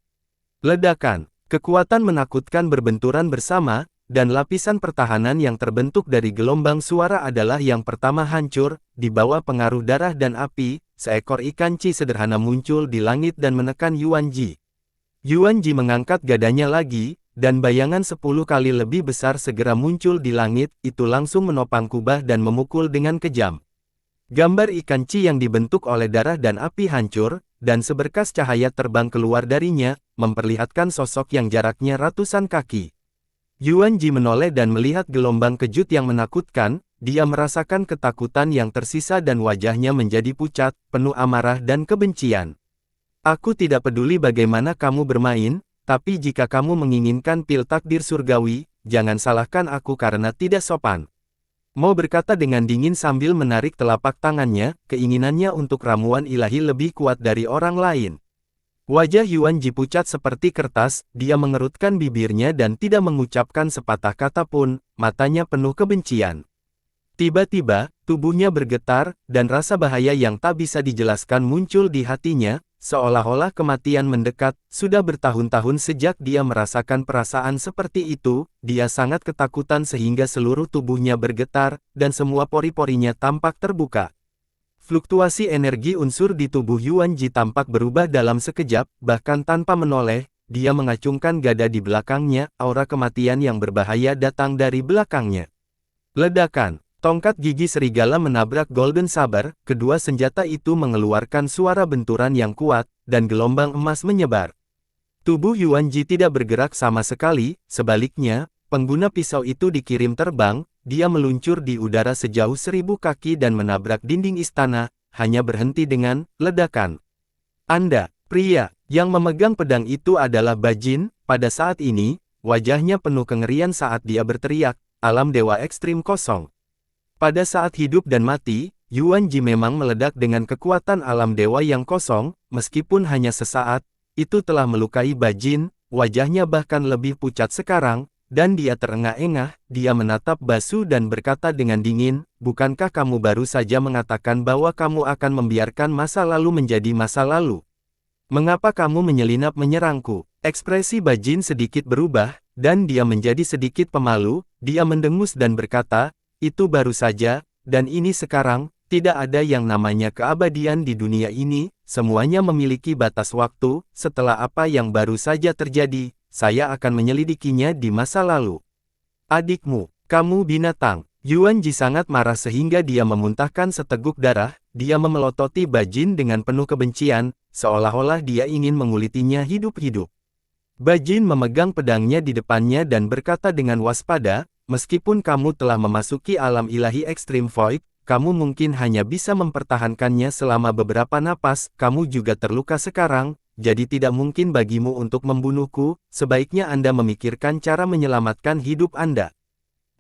Ledakan, kekuatan menakutkan berbenturan bersama, dan lapisan pertahanan yang terbentuk dari gelombang suara adalah yang pertama hancur, di bawah pengaruh darah dan api, seekor ikan Qi sederhana muncul di langit dan menekan Yuan Ji. Yuan Ji mengangkat gadanya lagi, dan bayangan 10 kali lebih besar segera muncul di langit, itu langsung menopang kubah dan memukul dengan kejam. Gambar ikan Qi yang dibentuk oleh darah dan api hancur, dan seberkas cahaya terbang keluar darinya, memperlihatkan sosok yang jaraknya ratusan kaki. Yuan Ji menoleh dan melihat gelombang kejut yang menakutkan, dia merasakan ketakutan yang tersisa dan wajahnya menjadi pucat, penuh amarah dan kebencian. Aku tidak peduli bagaimana kamu bermain, tapi jika kamu menginginkan pil takdir surgawi, jangan salahkan aku karena tidak sopan. Mo berkata dengan dingin sambil menarik telapak tangannya, keinginannya untuk ramuan ilahi lebih kuat dari orang lain. Wajah Yuan Ji pucat seperti kertas, dia mengerutkan bibirnya dan tidak mengucapkan sepatah kata pun, matanya penuh kebencian. Tiba-tiba, tubuhnya bergetar, dan rasa bahaya yang tak bisa dijelaskan muncul di hatinya, seolah-olah kematian mendekat. Sudah bertahun-tahun sejak dia merasakan perasaan seperti itu, dia sangat ketakutan sehingga seluruh tubuhnya bergetar, dan semua pori-porinya tampak terbuka. Fluktuasi energi unsur di tubuh Yuan Ji tampak berubah dalam sekejap, bahkan tanpa menoleh, dia mengacungkan gada di belakangnya, aura kematian yang berbahaya datang dari belakangnya. Ledakan. Tongkat gigi serigala menabrak Golden Saber, kedua senjata itu mengeluarkan suara benturan yang kuat, dan gelombang emas menyebar. Tubuh Yuan Ji tidak bergerak sama sekali, sebaliknya, pengguna pisau itu dikirim terbang, dia meluncur di udara sejauh 1000 kaki dan menabrak dinding istana, hanya berhenti dengan ledakan. Anda, pria, yang memegang pedang itu adalah Bajin. Pada saat ini, wajahnya penuh kengerian saat dia berteriak, alam dewa ekstrim kosong. Pada saat hidup dan mati, Yuan Ji memang meledak dengan kekuatan alam dewa yang kosong, meskipun hanya sesaat, itu telah melukai Bajin, wajahnya bahkan lebih pucat sekarang, dan dia terengah-engah, dia menatap Basu dan berkata dengan dingin, bukankah kamu baru saja mengatakan bahwa kamu akan membiarkan masa lalu menjadi masa lalu? Mengapa kamu menyelinap menyerangku? Ekspresi Bajin sedikit berubah, dan dia menjadi sedikit pemalu, dia mendengus dan berkata, itu baru saja, dan ini sekarang, tidak ada yang namanya keabadian di dunia ini, semuanya memiliki batas waktu, setelah apa yang baru saja terjadi, saya akan menyelidikinya di masa lalu. Adikmu, kamu binatang. Yuan Ji sangat marah sehingga dia memuntahkan seteguk darah, dia memelototi Bajin dengan penuh kebencian, seolah-olah dia ingin mengulitinya hidup-hidup. Bajin memegang pedangnya di depannya dan berkata dengan waspada, meskipun kamu telah memasuki alam ilahi ekstrim void, kamu mungkin hanya bisa mempertahankannya selama beberapa napas, kamu juga terluka sekarang, jadi tidak mungkin bagimu untuk membunuhku, sebaiknya Anda memikirkan cara menyelamatkan hidup Anda.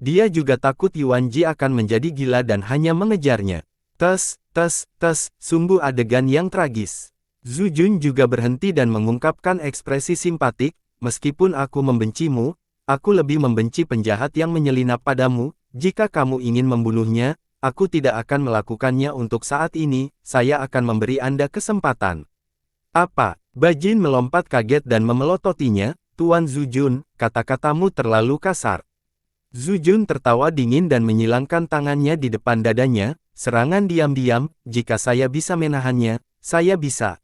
Dia juga takut Yuan Ji akan menjadi gila dan hanya mengejarnya. Tes, sungguh adegan yang tragis. Zhu Jun juga berhenti dan mengungkapkan ekspresi simpatik, meskipun aku membencimu, aku lebih membenci penjahat yang menyelinap padamu, jika kamu ingin membunuhnya, aku tidak akan melakukannya untuk saat ini, saya akan memberi Anda kesempatan. Apa? Bajin melompat kaget dan memelototinya, Tuan Zhu Jun, kata-katamu terlalu kasar. Zhu Jun tertawa dingin dan menyilangkan tangannya di depan dadanya, serangan diam-diam, jika saya bisa menahannya, saya bisa.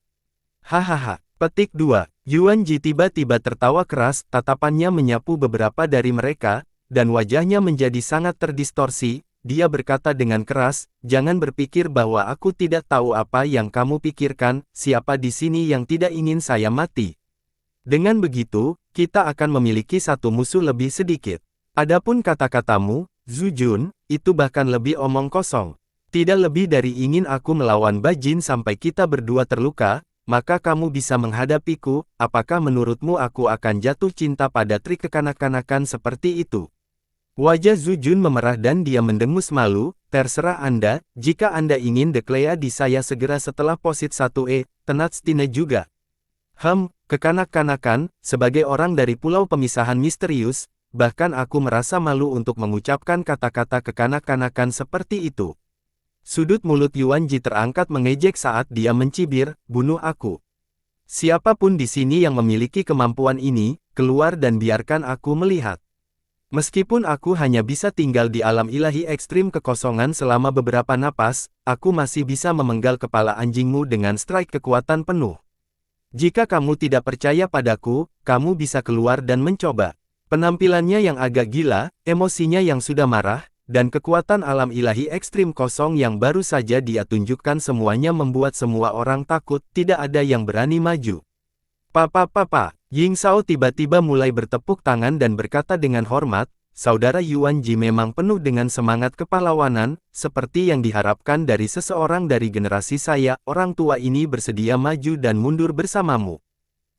Hahaha. Petik 2. Yuan Ji tiba-tiba tertawa keras, tatapannya menyapu beberapa dari mereka, dan wajahnya menjadi sangat terdistorsi, dia berkata dengan keras, jangan berpikir bahwa aku tidak tahu apa yang kamu pikirkan, siapa di sini yang tidak ingin saya mati. Dengan begitu, kita akan memiliki satu musuh lebih sedikit. Adapun kata-katamu, Zhu Jun, itu bahkan lebih omong kosong. Tidak lebih dari ingin aku melawan Bajin sampai kita berdua terluka, maka kamu bisa menghadapiku, apakah menurutmu aku akan jatuh cinta pada trik kekanak-kanakan seperti itu? Wajah Zhu Jun memerah dan dia mendengus malu, terserah Anda, jika Anda ingin declare di saya segera setelah posit 1E, Tenatstine juga. Kekanak-kanakan, sebagai orang dari pulau pemisahan misterius, bahkan aku merasa malu untuk mengucapkan kata-kata kekanak-kanakan seperti itu. Sudut mulut Yuan Ji terangkat mengejek saat dia mencibir, bunuh aku. Siapapun di sini yang memiliki kemampuan ini, keluar dan biarkan aku melihat. Meskipun aku hanya bisa tinggal di alam ilahi ekstrim kekosongan selama beberapa napas, aku masih bisa memenggal kepala anjingmu dengan strike kekuatan penuh. Jika kamu tidak percaya padaku, kamu bisa keluar dan mencoba. Penampilannya yang agak gila, emosinya yang sudah marah, dan kekuatan alam ilahi ekstrim kosong yang baru saja dia tunjukkan semuanya membuat semua orang takut, tidak ada yang berani maju. Papa, Ying Shao tiba-tiba mulai bertepuk tangan dan berkata dengan hormat, Saudara Yuan Ji memang penuh dengan semangat kepahlawanan, seperti yang diharapkan dari seseorang dari generasi saya, orang tua ini bersedia maju dan mundur bersamamu.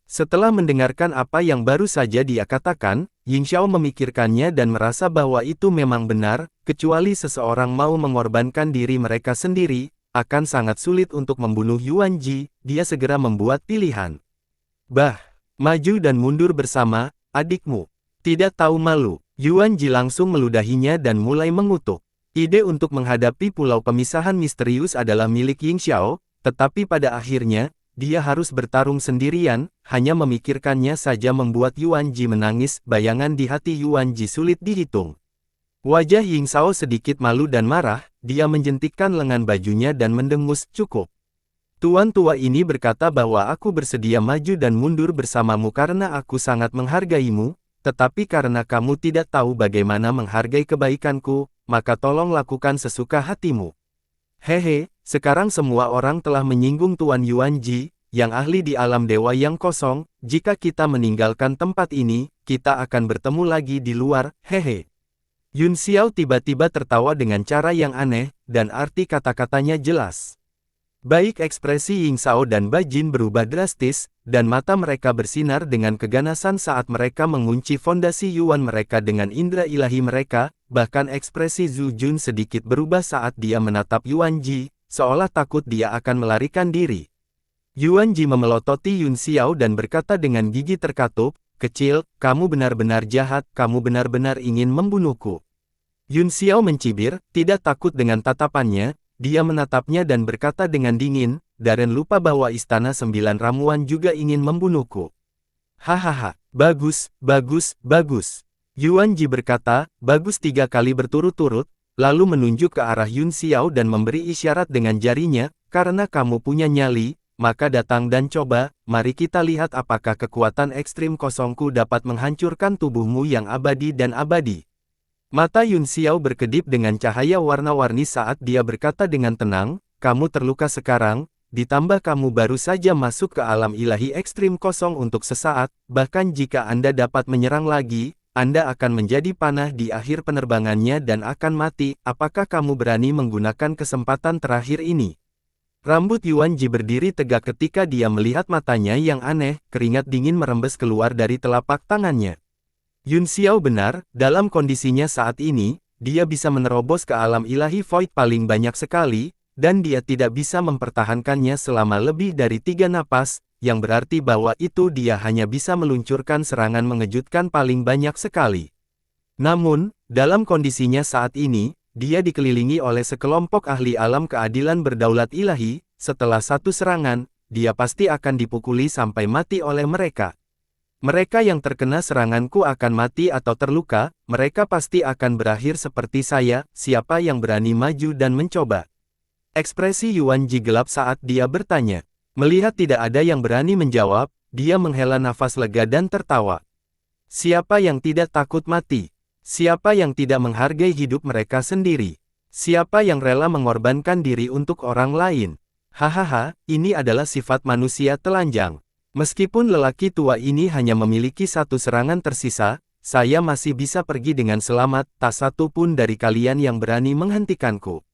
Setelah mendengarkan apa yang baru saja dia katakan, Ying Shao memikirkannya dan merasa bahwa itu memang benar, kecuali seseorang mau mengorbankan diri mereka sendiri, akan sangat sulit untuk membunuh Yuan Ji, dia segera membuat pilihan. Maju dan mundur bersama, adikmu. Tidak tahu malu, Yuan Ji langsung meludahinya dan mulai mengutuk. Ide untuk menghadapi pulau pemisahan misterius adalah milik Ying Shao, tetapi pada akhirnya, dia harus bertarung sendirian, hanya memikirkannya saja membuat Yuan Ji menangis, bayangan di hati Yuan Ji sulit dihitung. Wajah Ying Shao sedikit malu dan marah, dia menjentikkan lengan bajunya dan mendengus, cukup. Tuan tua ini berkata bahwa aku bersedia maju dan mundur bersamamu karena aku sangat menghargaimu, tetapi karena kamu tidak tahu bagaimana menghargai kebaikanku, maka tolong lakukan sesuka hatimu. Hehe, sekarang semua orang telah menyinggung Tuan Yuan Ji, yang ahli di alam dewa yang kosong, jika kita meninggalkan tempat ini, kita akan bertemu lagi di luar, hehe. Yun Xiao tiba-tiba tertawa dengan cara yang aneh, dan arti kata-katanya jelas. Baik ekspresi Ying Shao dan Ba Jin berubah drastis, dan mata mereka bersinar dengan keganasan saat mereka mengunci fondasi Yuan mereka dengan indera ilahi mereka, bahkan ekspresi Zhu Jun sedikit berubah saat dia menatap Yuan Ji, seolah takut dia akan melarikan diri. Yuan Ji memelototi Yun Xiao dan berkata dengan gigi terkatup, kecil, kamu benar-benar jahat, kamu benar-benar ingin membunuhku. Yun Xiao mencibir, tidak takut dengan tatapannya. Dia menatapnya dan berkata dengan dingin, Darren lupa bahwa Istana Sembilan Ramuan juga ingin membunuhku. Hahaha, bagus. Yuan Ji berkata, bagus 3 kali berturut-turut, lalu menunjuk ke arah Yun Xiao dan memberi isyarat dengan jarinya, karena kamu punya nyali, maka datang dan coba, mari kita lihat apakah kekuatan ekstrim kosongku dapat menghancurkan tubuhmu yang abadi dan abadi. Mata Yun Xiao berkedip dengan cahaya warna-warni saat dia berkata dengan tenang, kamu terluka sekarang, ditambah kamu baru saja masuk ke alam ilahi ekstrim kosong untuk sesaat, bahkan jika Anda dapat menyerang lagi, Anda akan menjadi panah di akhir penerbangannya dan akan mati, apakah kamu berani menggunakan kesempatan terakhir ini? Rambut Yuan Ji berdiri tegak ketika dia melihat matanya yang aneh, keringat dingin merembes keluar dari telapak tangannya. Yun Xiao benar, dalam kondisinya saat ini, dia bisa menerobos ke alam ilahi void paling banyak sekali, dan dia tidak bisa mempertahankannya selama lebih dari 3 napas, yang berarti bahwa itu dia hanya bisa meluncurkan serangan mengejutkan paling banyak sekali. Namun, dalam kondisinya saat ini, dia dikelilingi oleh sekelompok ahli alam keadilan berdaulat ilahi, setelah satu serangan, dia pasti akan dipukuli sampai mati oleh mereka. Mereka yang terkena seranganku akan mati atau terluka, mereka pasti akan berakhir seperti saya, siapa yang berani maju dan mencoba. Ekspresi Yuan Ji gelap saat dia bertanya. Melihat tidak ada yang berani menjawab, dia menghela nafas lega dan tertawa. Siapa yang tidak takut mati? Siapa yang tidak menghargai hidup mereka sendiri? Siapa yang rela mengorbankan diri untuk orang lain? Hahaha, ini adalah sifat manusia telanjang. Meskipun lelaki tua ini hanya memiliki 1 serangan tersisa, saya masih bisa pergi dengan selamat, tak satu pun dari kalian yang berani menghentikanku.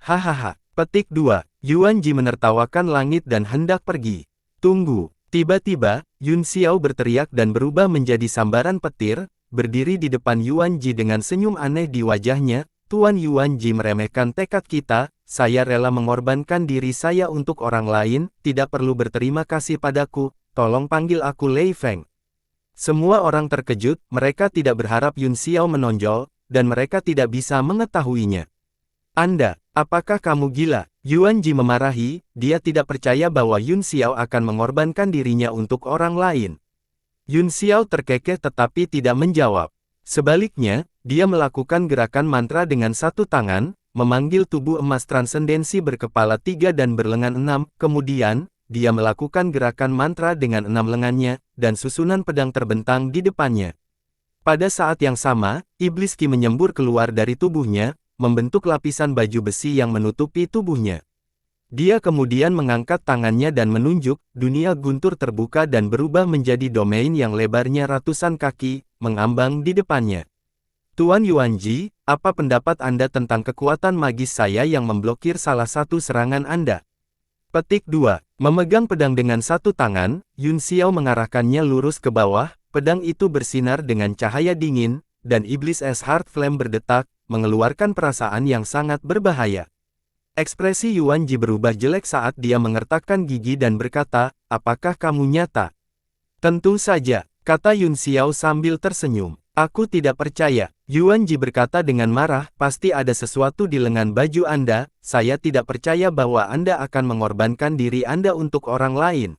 Hahaha. Petik 2. Yuan Ji menertawakan langit dan hendak pergi. Tunggu. Tiba-tiba, Yun Xiao berteriak dan berubah menjadi sambaran petir, berdiri di depan Yuan Ji dengan senyum aneh di wajahnya. Tuan Yuan Ji meremehkan tekad kita, saya rela mengorbankan diri saya untuk orang lain, tidak perlu berterima kasih padaku, tolong panggil aku Lei Feng. Semua orang terkejut, mereka tidak berharap Yun Xiao menonjol, dan mereka tidak bisa mengetahuinya. Anda, apakah kamu gila? Yuan Ji memarahi, dia tidak percaya bahwa Yun Xiao akan mengorbankan dirinya untuk orang lain. Yun Xiao terkekeh tetapi tidak menjawab. Sebaliknya, dia melakukan gerakan mantra dengan satu tangan, memanggil tubuh emas transendensi berkepala 3 dan berlengan 6, kemudian, dia melakukan gerakan mantra dengan 6 lengannya, dan susunan pedang terbentang di depannya. Pada saat yang sama, iblis Qi menyembur keluar dari tubuhnya, membentuk lapisan baju besi yang menutupi tubuhnya. Dia kemudian mengangkat tangannya dan menunjuk, dunia guntur terbuka dan berubah menjadi domain yang lebarnya ratusan kaki, mengambang di depannya. Tuan Yuan Ji, apa pendapat Anda tentang kekuatan magis saya yang memblokir salah satu serangan Anda? Petik 2. Memegang pedang dengan satu tangan, Yun Xiao mengarahkannya lurus ke bawah, pedang itu bersinar dengan cahaya dingin, dan iblis es Heart Flame berdetak, mengeluarkan perasaan yang sangat berbahaya. Ekspresi Yuan Ji berubah jelek saat dia mengertakkan gigi dan berkata, apakah kamu nyata? Tentu saja, kata Yun Xiao sambil tersenyum. Aku tidak percaya. Yuan Ji berkata dengan marah, pasti ada sesuatu di lengan baju Anda, saya tidak percaya bahwa Anda akan mengorbankan diri Anda untuk orang lain.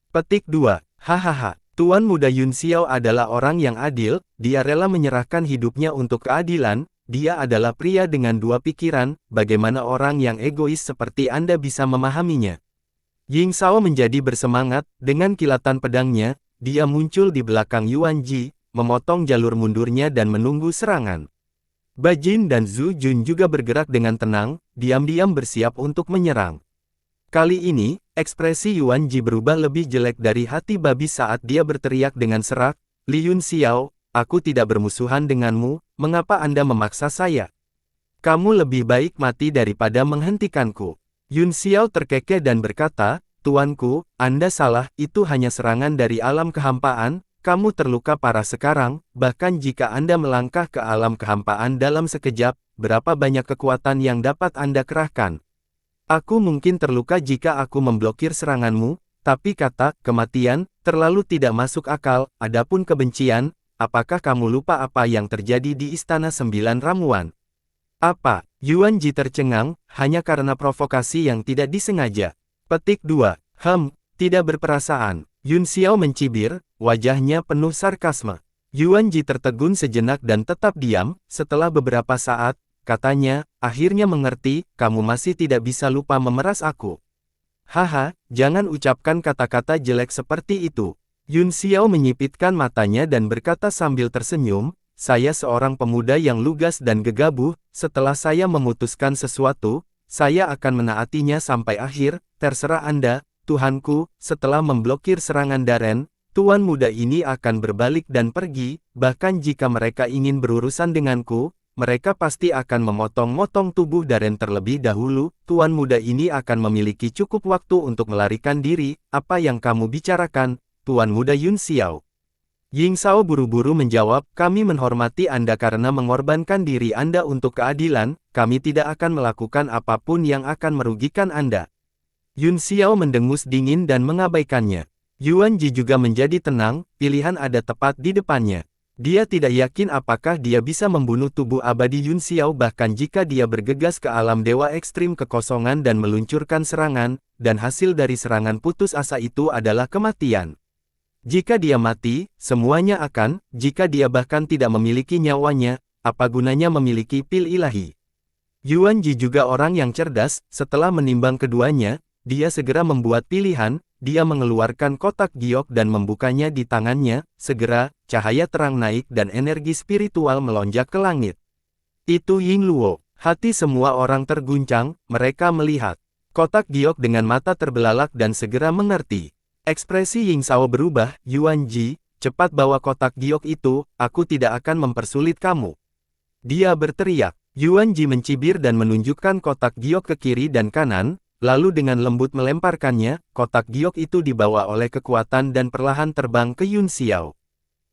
Petik 2. Hahaha. Tuan muda Yun Xiao adalah orang yang adil, dia rela menyerahkan hidupnya untuk keadilan. Dia adalah pria dengan dua pikiran, bagaimana orang yang egois seperti Anda bisa memahaminya? Ying Shao menjadi bersemangat, dengan kilatan pedangnya, dia muncul di belakang Yuan Ji, memotong jalur mundurnya dan menunggu serangan. Bajin dan Zhu Jun juga bergerak dengan tenang, diam-diam bersiap untuk menyerang. Kali ini, ekspresi Yuan Ji berubah lebih jelek dari hati babi saat dia berteriak dengan serak, Li Yun Xiao, aku tidak bermusuhan denganmu, mengapa Anda memaksa saya? Kamu lebih baik mati daripada menghentikanku. Yun Xiao terkekeh dan berkata, Tuanku, Anda salah, itu hanya serangan dari alam kehampaan, kamu terluka parah sekarang, bahkan jika Anda melangkah ke alam kehampaan dalam sekejap, berapa banyak kekuatan yang dapat Anda kerahkan? Aku mungkin terluka jika aku memblokir seranganmu, tapi kata, kematian, terlalu tidak masuk akal, adapun kebencian, apakah kamu lupa apa yang terjadi di Istana Sembilan Ramuan? Apa? Yuan Ji tercengang, hanya karena provokasi yang tidak disengaja. Petik 2. Tidak berperasaan. Yun Xiao mencibir, wajahnya penuh sarkasme. Yuan Ji tertegun sejenak dan tetap diam, setelah beberapa saat, katanya, akhirnya mengerti, kamu masih tidak bisa lupa memeras aku. Haha, jangan ucapkan kata-kata jelek seperti itu. Yun Xiao menyipitkan matanya dan berkata sambil tersenyum, saya seorang pemuda yang lugas dan gegabah, setelah saya memutuskan sesuatu, saya akan menaatinya sampai akhir, terserah Anda, Tuhanku, setelah memblokir serangan Darren, tuan muda ini akan berbalik dan pergi, bahkan jika mereka ingin berurusan denganku, mereka pasti akan memotong-motong tubuh Darren terlebih dahulu, tuan muda ini akan memiliki cukup waktu untuk melarikan diri, apa yang kamu bicarakan? Tuan muda Yun Xiao. Ying Shao buru-buru menjawab, kami menghormati Anda karena mengorbankan diri Anda untuk keadilan, kami tidak akan melakukan apapun yang akan merugikan Anda. Yun Xiao mendengus dingin dan mengabaikannya. Yuan Ji juga menjadi tenang, pilihan ada tepat di depannya. Dia tidak yakin apakah dia bisa membunuh tubuh abadi Yun Xiao bahkan jika dia bergegas ke alam dewa ekstrim kekosongan dan meluncurkan serangan, dan hasil dari serangan putus asa itu adalah kematian. Jika dia mati, semuanya akan, jika dia bahkan tidak memiliki nyawanya, apa gunanya memiliki pil ilahi? Yuan Ji juga orang yang cerdas, setelah menimbang keduanya, dia segera membuat pilihan, dia mengeluarkan kotak giok dan membukanya di tangannya, segera, cahaya terang naik dan energi spiritual melonjak ke langit. Itu Ying Luo. Hati semua orang terguncang, mereka melihat kotak giok dengan mata terbelalak dan segera mengerti. Ekspresi Ying Shao berubah, Yuan Ji, cepat bawa kotak giok itu, aku tidak akan mempersulit kamu. Dia berteriak. Yuan Ji mencibir dan menunjukkan kotak giok ke kiri dan kanan, lalu dengan lembut melemparkannya, kotak giok itu dibawa oleh kekuatan dan perlahan terbang ke Yun Xiao.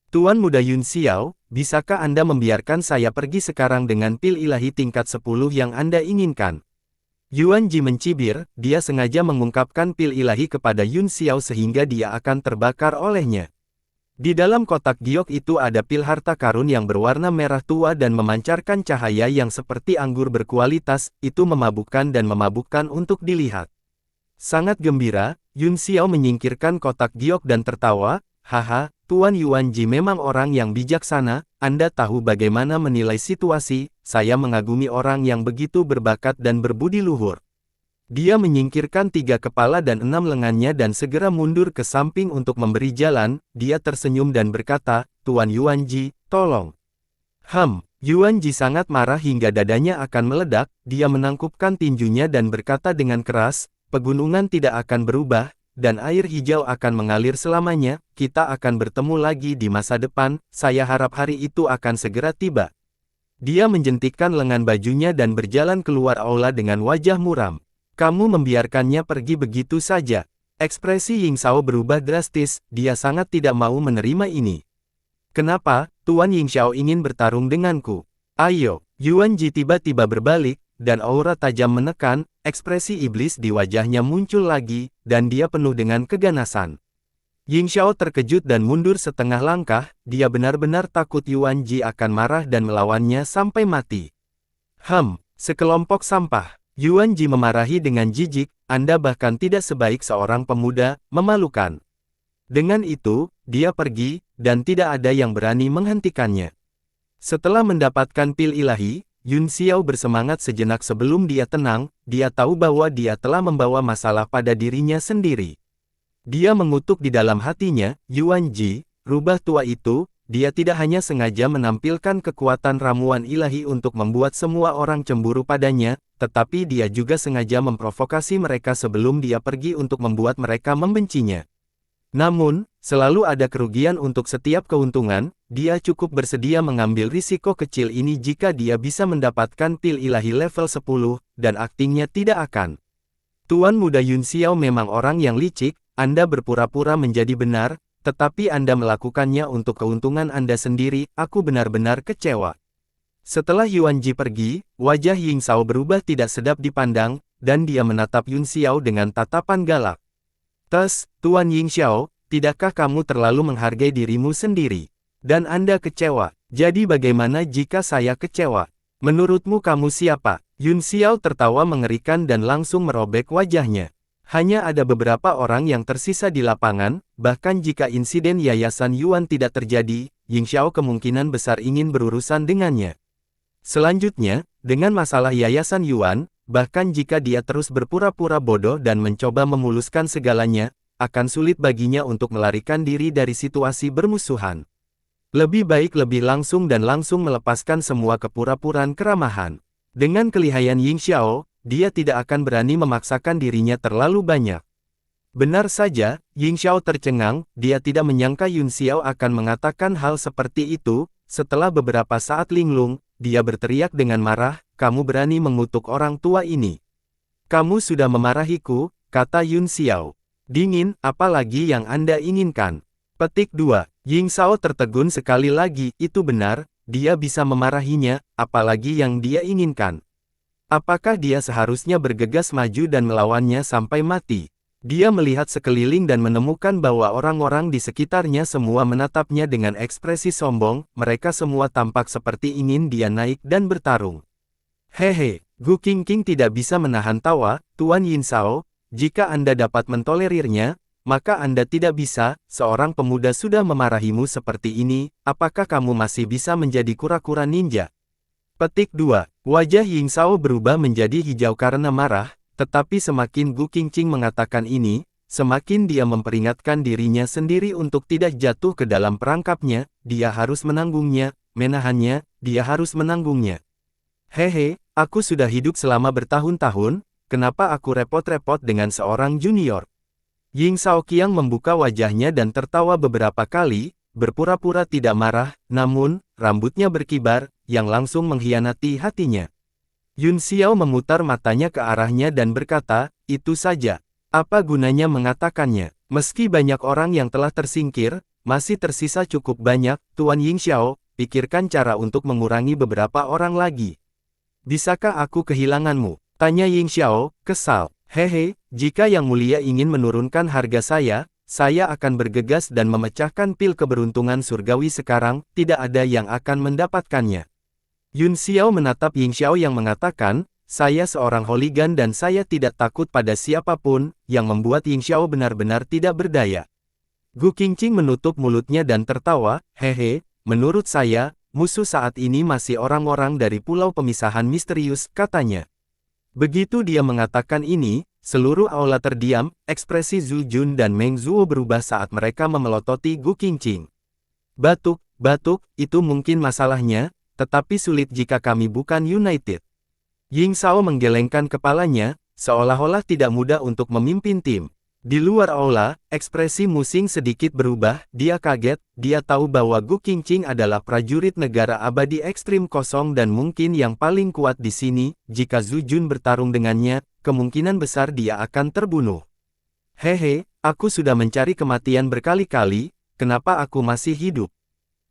Tuan Muda Yun Xiao, bisakah Anda membiarkan saya pergi sekarang dengan pil ilahi tingkat 10 yang Anda inginkan? Yuan Ji mencibir, dia sengaja mengungkapkan pil ilahi kepada Yun Xiao sehingga dia akan terbakar olehnya. Di dalam kotak giok itu ada pil harta karun yang berwarna merah tua dan memancarkan cahaya yang seperti anggur berkualitas, itu memabukkan dan memabukkan untuk dilihat. Sangat gembira, Yun Xiao menyingkirkan kotak giok dan tertawa, haha, Tuan Yuan Ji memang orang yang bijaksana, Anda tahu bagaimana menilai situasi, saya mengagumi orang yang begitu berbakat dan berbudi luhur. Dia menyingkirkan 3 kepala dan 6 lengannya dan segera mundur ke samping untuk memberi jalan, dia tersenyum dan berkata, Tuan Yuan Ji, tolong. Yuan Ji sangat marah hingga dadanya akan meledak, dia menangkupkan tinjunya dan berkata dengan keras, pegunungan tidak akan berubah, dan air hijau akan mengalir selamanya, kita akan bertemu lagi di masa depan, saya harap hari itu akan segera tiba. Dia menjentikkan lengan bajunya dan berjalan keluar aula dengan wajah muram. Kamu membiarkannya pergi begitu saja. Ekspresi Ying Xiao berubah drastis, dia sangat tidak mau menerima ini. Kenapa, Tuan Ying Xiao ingin bertarung denganku? Ayo, Yuan Ji tiba-tiba berbalik, dan aura tajam menekan, ekspresi iblis di wajahnya muncul lagi, dan dia penuh dengan keganasan. Ying Xiao terkejut dan mundur setengah langkah, dia benar-benar takut Yuan Ji akan marah dan melawannya sampai mati. Sekelompok sampah. Yuan Ji memarahi dengan jijik, Anda bahkan tidak sebaik seorang pemuda, memalukan. Dengan itu, dia pergi, dan tidak ada yang berani menghentikannya. Setelah mendapatkan pil ilahi, Yun Xiao bersemangat sejenak sebelum dia tenang, dia tahu bahwa dia telah membawa masalah pada dirinya sendiri. Dia mengutuk di dalam hatinya, Yuan Ji, rubah tua itu, dia tidak hanya sengaja menampilkan kekuatan ramuan ilahi untuk membuat semua orang cemburu padanya, tetapi dia juga sengaja memprovokasi mereka sebelum dia pergi untuk membuat mereka membencinya. Namun, selalu ada kerugian untuk setiap keuntungan, dia cukup bersedia mengambil risiko kecil ini jika dia bisa mendapatkan pil ilahi level 10, dan aktingnya tidak akan. Tuan Muda Yun Xiao memang orang yang licik, Anda berpura-pura menjadi benar, tetapi Anda melakukannya untuk keuntungan Anda sendiri, aku benar-benar kecewa. Setelah Yuan Ji pergi, wajah Ying Xiao berubah tidak sedap dipandang, dan dia menatap Yun Xiao dengan tatapan galak. Tuan Ying Xiao, tidakkah kamu terlalu menghargai dirimu sendiri? Dan Anda kecewa, jadi bagaimana jika saya kecewa? Menurutmu kamu siapa? Yun Xiao tertawa mengerikan dan langsung merobek wajahnya. Hanya ada beberapa orang yang tersisa di lapangan, bahkan jika insiden Yayasan Yuan tidak terjadi, Ying Xiao kemungkinan besar ingin berurusan dengannya. Selanjutnya, dengan masalah Yayasan Yuan, bahkan jika dia terus berpura-pura bodoh dan mencoba memuluskan segalanya, akan sulit baginya untuk melarikan diri dari situasi bermusuhan. Lebih baik lebih langsung melepaskan semua kepura-puraan keramahan. Dengan kelihayan Ying Xiao, dia tidak akan berani memaksakan dirinya terlalu banyak. Benar saja, Ying Xiao tercengang, dia tidak menyangka Yun Xiao akan mengatakan hal seperti itu. Setelah beberapa saat linglung, dia berteriak dengan marah, kamu berani mengutuk orang tua ini. Kamu sudah memarahiku, kata Yun Xiao. Dingin, apalagi yang Anda inginkan? Petik 2. Ying Xiao tertegun sekali lagi, itu benar, dia bisa memarahinya, apalagi yang dia inginkan. Apakah dia seharusnya bergegas maju dan melawannya sampai mati? Dia melihat sekeliling dan menemukan bahwa orang-orang di sekitarnya semua menatapnya dengan ekspresi sombong, mereka semua tampak seperti ingin dia naik dan bertarung. Hehe, Gu Qingqing tidak bisa menahan tawa, Tuan Yin Xiao, jika Anda dapat mentolerirnya, maka Anda tidak bisa, seorang pemuda sudah memarahimu seperti ini, apakah kamu masih bisa menjadi kura-kura ninja? Petik 2. Wajah Ying Xiao berubah menjadi hijau karena marah, tetapi semakin Gu Qingqing mengatakan ini, semakin dia memperingatkan dirinya sendiri untuk tidak jatuh ke dalam perangkapnya, dia harus menanggungnya, menahannya, dia harus menanggungnya. Hehe, aku sudah hidup selama bertahun-tahun, kenapa aku repot-repot dengan seorang junior? Ying Xiaoqiang membuka wajahnya dan tertawa beberapa kali, berpura-pura tidak marah, namun, rambutnya berkibar, yang langsung mengkhianati hatinya. Yun Xiao memutar matanya ke arahnya dan berkata, itu saja. Apa gunanya mengatakannya? Meski banyak orang yang telah tersingkir, masih tersisa cukup banyak, Tuan Yingxiao, pikirkan cara untuk mengurangi beberapa orang lagi. Bisakah aku kehilanganmu? Tanya Yingxiao, kesal. Hehe, jika Yang Mulia ingin menurunkan harga saya akan bergegas dan memecahkan pil keberuntungan surgawi sekarang, tidak ada yang akan mendapatkannya. Yun Xiao menatap Yingxiao yang mengatakan, saya seorang hooligan dan saya tidak takut pada siapapun, yang membuat Yingxiao benar-benar tidak berdaya. Gu Qingqing menutup mulutnya dan tertawa, hehe, menurut saya, musuh saat ini masih orang-orang dari pulau pemisahan misterius, katanya. Begitu dia mengatakan ini, seluruh aula terdiam, ekspresi Zhu Jun dan Meng Zuo berubah saat mereka memelototi Gu Qingqing. Batuk, itu mungkin masalahnya, tetapi sulit jika kami bukan united. Ying Shao menggelengkan kepalanya, seolah-olah tidak mudah untuk memimpin tim. Di luar aula, ekspresi Musing sedikit berubah, dia kaget, dia tahu bahwa Gu Qingqing adalah prajurit negara abadi ekstrim kosong dan mungkin yang paling kuat di sini, jika Zhu Jun bertarung dengannya, kemungkinan besar dia akan terbunuh. Hehe, aku sudah mencari kematian berkali-kali, kenapa aku masih hidup?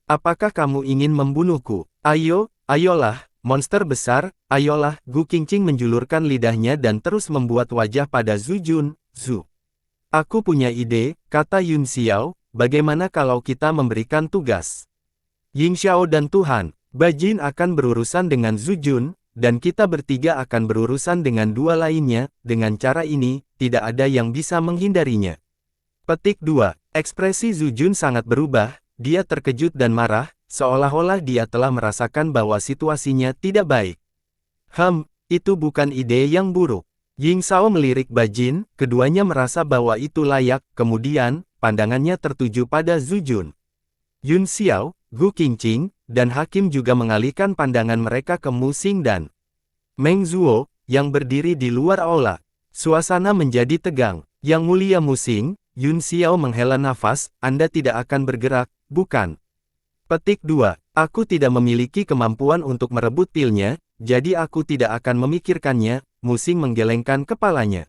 Apakah kamu ingin membunuhku? Ayolah, monster besar, ayolah, Gu Qingqing menjulurkan lidahnya dan terus membuat wajah pada Zhu Jun, Zhu. Aku punya ide, kata Yun Xiao, bagaimana kalau kita memberikan tugas? Yingxiao dan Tuhan, Bajin akan berurusan dengan Zhu Jun, dan kita bertiga akan berurusan dengan dua lainnya, dengan cara ini, tidak ada yang bisa menghindarinya. Petik 2. Ekspresi Zhu Jun sangat berubah, dia terkejut dan marah, seolah-olah dia telah merasakan bahwa situasinya tidak baik. Itu bukan ide yang buruk. Ying Shao melirik Bajin, keduanya merasa bahwa itu layak, kemudian, pandangannya tertuju pada Zhu Jun. Yun Xiao, Gu Qingqing, dan Hakim juga mengalihkan pandangan mereka ke Musing dan Meng Zuo, yang berdiri di luar aula. Suasana menjadi tegang. Yang Mulia Musing, Yun Xiao menghela nafas, Anda tidak akan bergerak, bukan? Petik 2. Aku tidak memiliki kemampuan untuk merebut pilnya, jadi aku tidak akan memikirkannya. Musing menggelengkan kepalanya.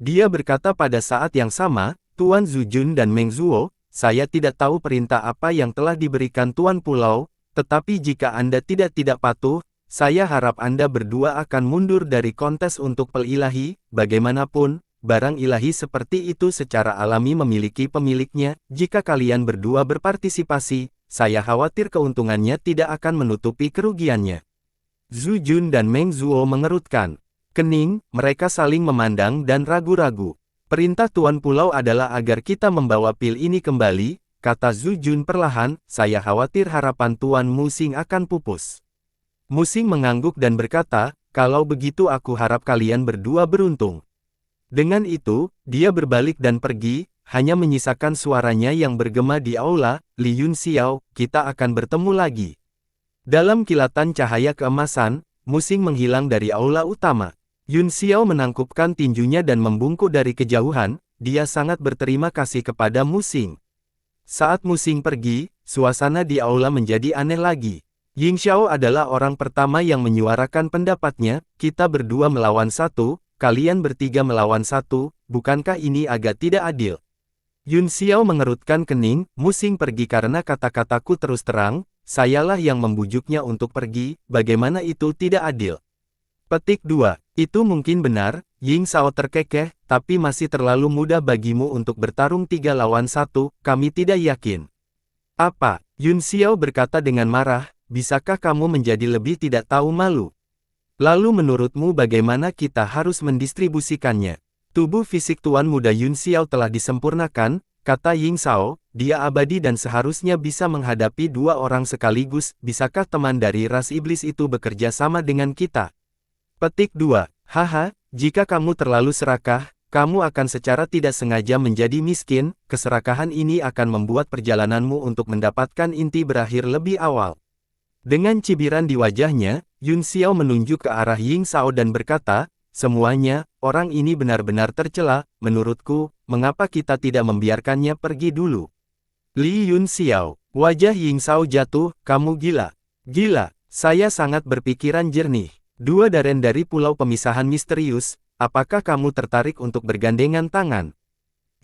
Dia berkata pada saat yang sama, Tuan Zhu Jun dan Meng Zuo, saya tidak tahu perintah apa yang telah diberikan Tuan Pulau, tetapi jika Anda tidak patuh, saya harap Anda berdua akan mundur dari kontes untuk pel ilahi, bagaimanapun, barang ilahi seperti itu secara alami memiliki pemiliknya, jika kalian berdua berpartisipasi, saya khawatir keuntungannya tidak akan menutupi kerugiannya. Zhu Jun dan Meng Zuo mengerutkan kening, mereka saling memandang dan ragu-ragu. Perintah Tuan Pulau adalah agar kita membawa pil ini kembali, kata Zhu Jun perlahan, saya khawatir harapan Tuan Musing akan pupus. Musing mengangguk dan berkata, kalau begitu aku harap kalian berdua beruntung. Dengan itu, dia berbalik dan pergi, hanya menyisakan suaranya yang bergema di aula, Li Yun Xiao, kita akan bertemu lagi. Dalam kilatan cahaya keemasan, Musing menghilang dari aula utama. Yun Xiao menangkupkan tinjunya dan membungkuk dari kejauhan, dia sangat berterima kasih kepada Musing. Saat Musing pergi, suasana di aula menjadi aneh lagi. Yingxiao adalah orang pertama yang menyuarakan pendapatnya, kita berdua melawan satu, kalian bertiga melawan satu, bukankah ini agak tidak adil? Yun Xiao mengerutkan kening, Musing pergi karena kata-kataku terus terang, sayalah yang membujuknya untuk pergi, bagaimana itu tidak adil? Petik 2. Itu mungkin benar, Ying Shao terkekeh, tapi masih terlalu mudah bagimu untuk bertarung 3 lawan 1, kami tidak yakin. Apa? Yun Xiao berkata dengan marah, bisakah kamu menjadi lebih tidak tahu malu? Lalu menurutmu bagaimana kita harus mendistribusikannya? Tubuh fisik Tuan Muda Yun Xiao telah disempurnakan, kata Ying Shao, dia abadi dan seharusnya bisa menghadapi 2 orang sekaligus, bisakah teman dari ras iblis itu bekerja sama dengan kita? Petik 2. Haha, jika kamu terlalu serakah, kamu akan secara tidak sengaja menjadi miskin, keserakahan ini akan membuat perjalananmu untuk mendapatkan inti berakhir lebih awal. Dengan cibiran di wajahnya, Yun Xiao menunjuk ke arah Ying Shao dan berkata, semuanya, orang ini benar-benar tercela, menurutku, mengapa kita tidak membiarkannya pergi dulu? Li Yun Xiao, wajah Ying Shao jatuh, kamu gila. Gila, saya sangat berpikiran jernih. 2 daren dari pulau pemisahan misterius, apakah kamu tertarik untuk bergandengan tangan?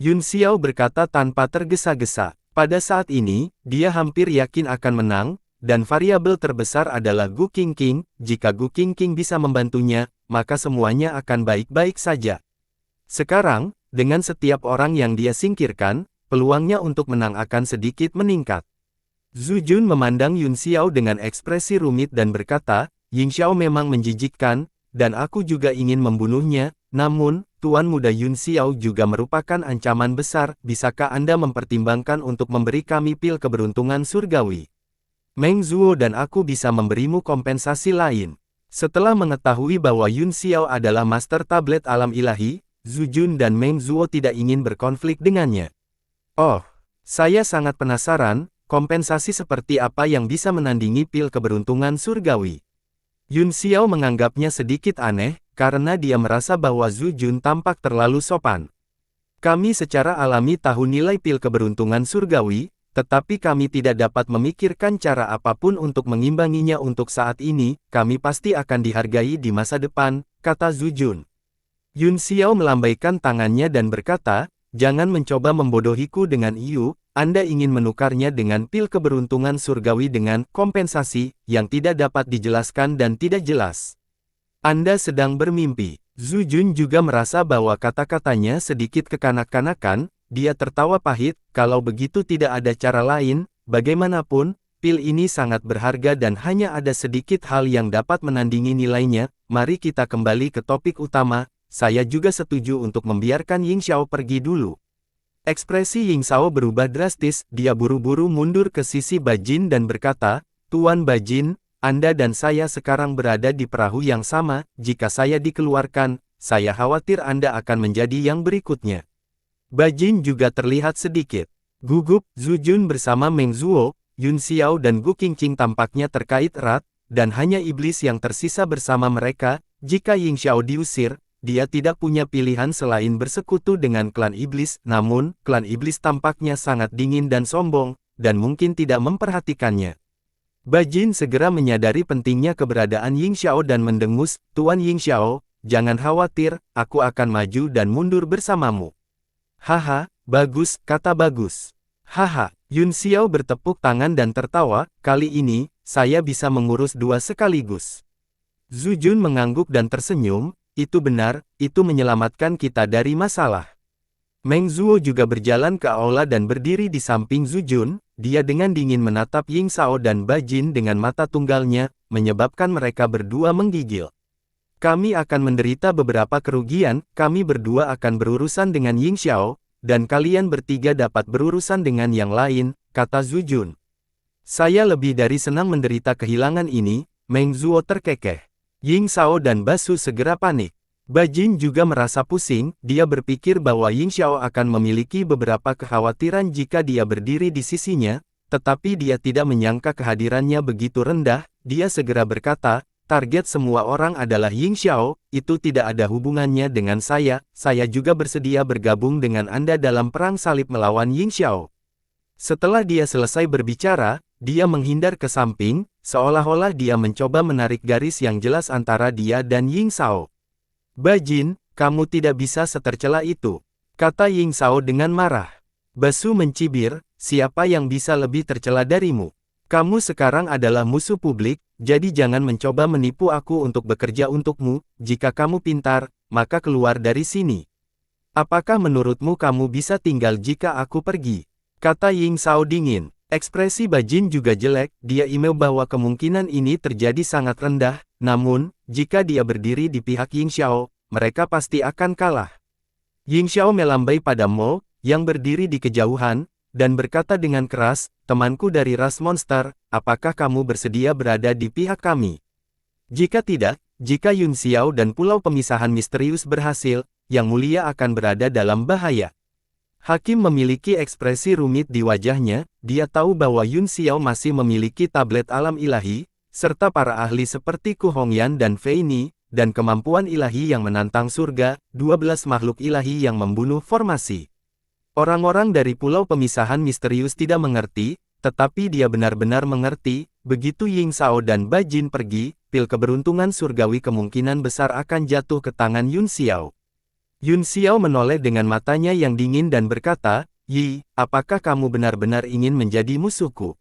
Yun Xiao berkata tanpa tergesa-gesa. Pada saat ini, dia hampir yakin akan menang, dan variabel terbesar adalah Gu Qingqing. Jika Gu Qingqing bisa membantunya, maka semuanya akan baik-baik saja. Sekarang, dengan setiap orang yang dia singkirkan, peluangnya untuk menang akan sedikit meningkat. Zhu Jun memandang Yun Xiao dengan ekspresi rumit dan berkata, Ying Xiao memang menjijikkan, dan aku juga ingin membunuhnya, namun, Tuan Muda Yun Xiao juga merupakan ancaman besar. Bisakah Anda mempertimbangkan untuk memberi kami pil keberuntungan surgawi? Meng Zuo dan aku bisa memberimu kompensasi lain. Setelah mengetahui bahwa Yun Xiao adalah master tablet alam ilahi, Zhu Jun dan Meng Zuo tidak ingin berkonflik dengannya. Oh, saya sangat penasaran, kompensasi seperti apa yang bisa menandingi pil keberuntungan surgawi. Yun Xiao menganggapnya sedikit aneh, karena dia merasa bahwa Zhu Jun tampak terlalu sopan. Kami secara alami tahu nilai pil keberuntungan surgawi, tetapi kami tidak dapat memikirkan cara apapun untuk mengimbanginya untuk saat ini. Kami pasti akan dihargai di masa depan, kata Zhu Jun. Yun Xiao melambaikan tangannya dan berkata, jangan mencoba membodohiku dengan Yu, Anda ingin menukarnya dengan pil keberuntungan surgawi dengan kompensasi yang tidak dapat dijelaskan dan tidak jelas. Anda sedang bermimpi. Zhu Jun juga merasa bahwa kata-katanya sedikit kekanak-kanakan. Dia tertawa pahit. Kalau begitu tidak ada cara lain, bagaimanapun, pil ini sangat berharga dan hanya ada sedikit hal yang dapat menandingi nilainya. Mari kita kembali ke topik utama. Saya juga setuju untuk membiarkan Ying Xiao pergi dulu. Ekspresi Ying Xiao berubah drastis. Dia buru-buru mundur ke sisi Bajin dan berkata, Tuan Bajin, Anda dan saya sekarang berada di perahu yang sama. Jika saya dikeluarkan, saya khawatir Anda akan menjadi yang berikutnya. Bajin juga terlihat sedikit gugup. Zhu Jun bersama Meng Zuo, Yun Xiao dan Gu Qingqing tampaknya terkait erat, dan hanya iblis yang tersisa bersama mereka. Jika Ying Xiao diusir, dia tidak punya pilihan selain bersekutu dengan klan iblis. Namun, klan iblis tampaknya sangat dingin dan sombong, dan mungkin tidak memperhatikannya. Bajin segera menyadari pentingnya keberadaan Ying Xiao dan mendengus, Tuan Ying Xiao, jangan khawatir, aku akan maju dan mundur bersamamu. Haha, bagus, kata bagus. Haha, Yun Xiao bertepuk tangan dan tertawa, kali ini, saya bisa mengurus dua sekaligus. Zhu Jun mengangguk dan tersenyum, itu benar, itu menyelamatkan kita dari masalah. Meng Zuo juga berjalan ke aula dan berdiri di samping Zhu Jun. Dia dengan dingin menatap Ying Xiao dan Bajin dengan mata tunggalnya, menyebabkan mereka berdua menggigil. Kami akan menderita beberapa kerugian, kami berdua akan berurusan dengan Ying Xiao, dan kalian bertiga dapat berurusan dengan yang lain, kata Zhu Jun. Saya lebih dari senang menderita kehilangan ini, Meng Zuo terkekeh. Ying Xiao dan Basu segera panik. Bajin juga merasa pusing, dia berpikir bahwa Ying Xiao akan memiliki beberapa kekhawatiran jika dia berdiri di sisinya, tetapi dia tidak menyangka kehadirannya begitu rendah. Dia segera berkata, target semua orang adalah Ying Xiao, itu tidak ada hubungannya dengan saya juga bersedia bergabung dengan Anda dalam perang salib melawan Ying Xiao. Setelah dia selesai berbicara, dia menghindar ke samping, seolah-olah dia mencoba menarik garis yang jelas antara dia dan Ying Xiao. Bajin, kamu tidak bisa setercela itu, kata Ying Xiao dengan marah. Basu mencibir, siapa yang bisa lebih tercela darimu? Kamu sekarang adalah musuh publik, jadi jangan mencoba menipu aku untuk bekerja untukmu. Jika kamu pintar, maka keluar dari sini. Apakah menurutmu kamu bisa tinggal jika aku pergi? Kata Ying Xiao dingin. Ekspresi Bajin juga jelek, dia email bahwa kemungkinan ini terjadi sangat rendah, namun, jika dia berdiri di pihak Ying Xiao, mereka pasti akan kalah. Ying Xiao melambai pada Mo, yang berdiri di kejauhan, dan berkata dengan keras, temanku dari ras monster, apakah kamu bersedia berada di pihak kami? Jika tidak, jika Yun Xiao dan Pulau Pemisahan Misterius berhasil, Yang Mulia akan berada dalam bahaya. Hakim memiliki ekspresi rumit di wajahnya, dia tahu bahwa Yun Xiao masih memiliki tablet alam ilahi, serta para ahli seperti Ku Hongyan dan Fei Ni, dan kemampuan ilahi yang menantang surga, 12 makhluk ilahi yang membunuh formasi. Orang-orang dari Pulau Pemisahan Misterius tidak mengerti, tetapi dia benar-benar mengerti, begitu Ying Xiao dan Bajin pergi, pil keberuntungan surgawi kemungkinan besar akan jatuh ke tangan Yun Xiao. Yun Xiao menoleh dengan matanya yang dingin dan berkata, Yi, apakah kamu benar-benar ingin menjadi musuhku?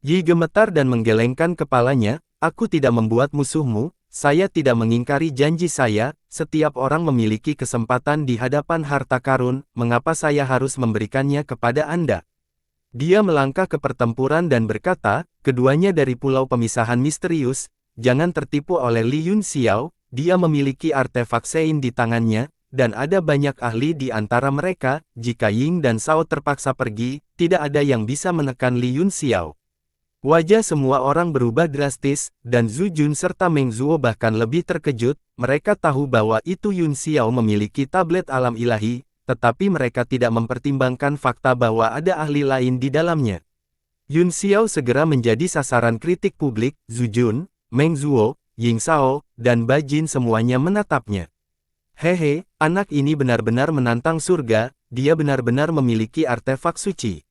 Yi gemetar dan menggelengkan kepalanya, aku tidak membuat musuhmu, saya tidak mengingkari janji saya, setiap orang memiliki kesempatan di hadapan harta karun, mengapa saya harus memberikannya kepada Anda? Dia melangkah ke pertempuran dan berkata, keduanya dari pulau pemisahan misterius, jangan tertipu oleh Li Yunxiao, dia memiliki artefak Sein di tangannya, dan ada banyak ahli di antara mereka, jika Ying dan Shao terpaksa pergi, tidak ada yang bisa menekan Li Yunxiao. Wajah semua orang berubah drastis, dan Zhu Jun serta Meng Zuo bahkan lebih terkejut, mereka tahu bahwa itu Yunxiao memiliki tablet alam ilahi, tetapi mereka tidak mempertimbangkan fakta bahwa ada ahli lain di dalamnya. Yunxiao segera menjadi sasaran kritik publik, Zhu Jun, Meng Zuo, Ying Shao, dan Bajin semuanya menatapnya. Hehe, anak ini benar-benar menantang surga, dia benar-benar memiliki artefak suci.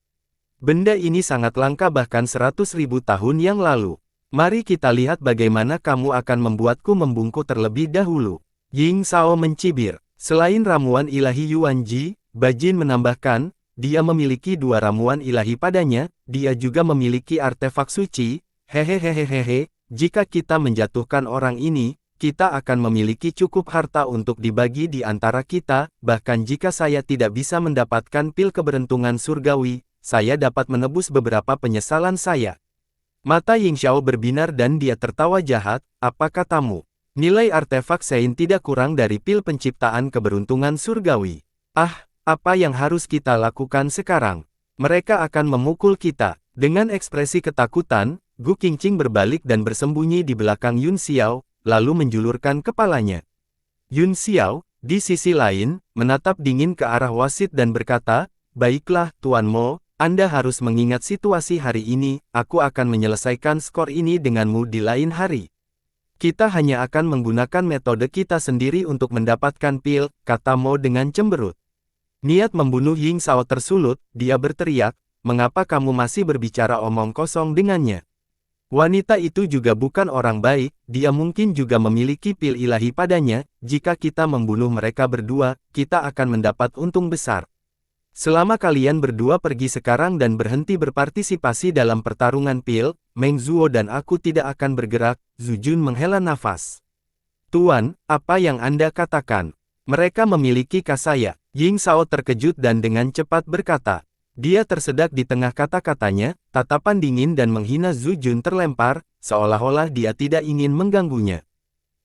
Benda ini sangat langka bahkan 100.000 tahun yang lalu. Mari kita lihat bagaimana kamu akan membuatku membungkuk terlebih dahulu. Ying Shao mencibir. Selain ramuan ilahi Yuanji, Bajin menambahkan, dia memiliki 2 ramuan ilahi padanya, dia juga memiliki artefak suci, hehehehehehe, jika kita menjatuhkan orang ini, kita akan memiliki cukup harta untuk dibagi di antara kita, bahkan jika saya tidak bisa mendapatkan pil keberuntungan surgawi, saya dapat menebus beberapa penyesalan saya. Mata Ying Xiao berbinar dan dia tertawa jahat, apa katamu? Nilai artefak Sein tidak kurang dari pil penciptaan keberuntungan surgawi. Ah, apa yang harus kita lakukan sekarang? Mereka akan memukul kita. Dengan ekspresi ketakutan, Gu Qingqing berbalik dan bersembunyi di belakang Yunxiao, lalu menjulurkan kepalanya. Yunxiao, di sisi lain, menatap dingin ke arah wasit dan berkata, baiklah, Tuan Mo, Anda harus mengingat situasi hari ini, aku akan menyelesaikan skor ini denganmu di lain hari. Kita hanya akan menggunakan metode kita sendiri untuk mendapatkan pil, kata Mo dengan cemberut. Niat membunuh Ying Shao tersulut, dia berteriak, mengapa kamu masih berbicara omong kosong dengannya? Wanita itu juga bukan orang baik, dia mungkin juga memiliki pil ilahi padanya, jika kita membunuh mereka berdua, kita akan mendapat untung besar. Selama kalian berdua pergi sekarang dan berhenti berpartisipasi dalam pertarungan pil, Meng Zuo dan aku tidak akan bergerak, Zhu Jun menghela nafas. Tuan, apa yang Anda katakan? Mereka memiliki kasaya. Ying Shao terkejut dan dengan cepat berkata. Dia tersedak di tengah kata-katanya, tatapan dingin dan menghina Zhu Jun terlempar, seolah-olah dia tidak ingin mengganggunya.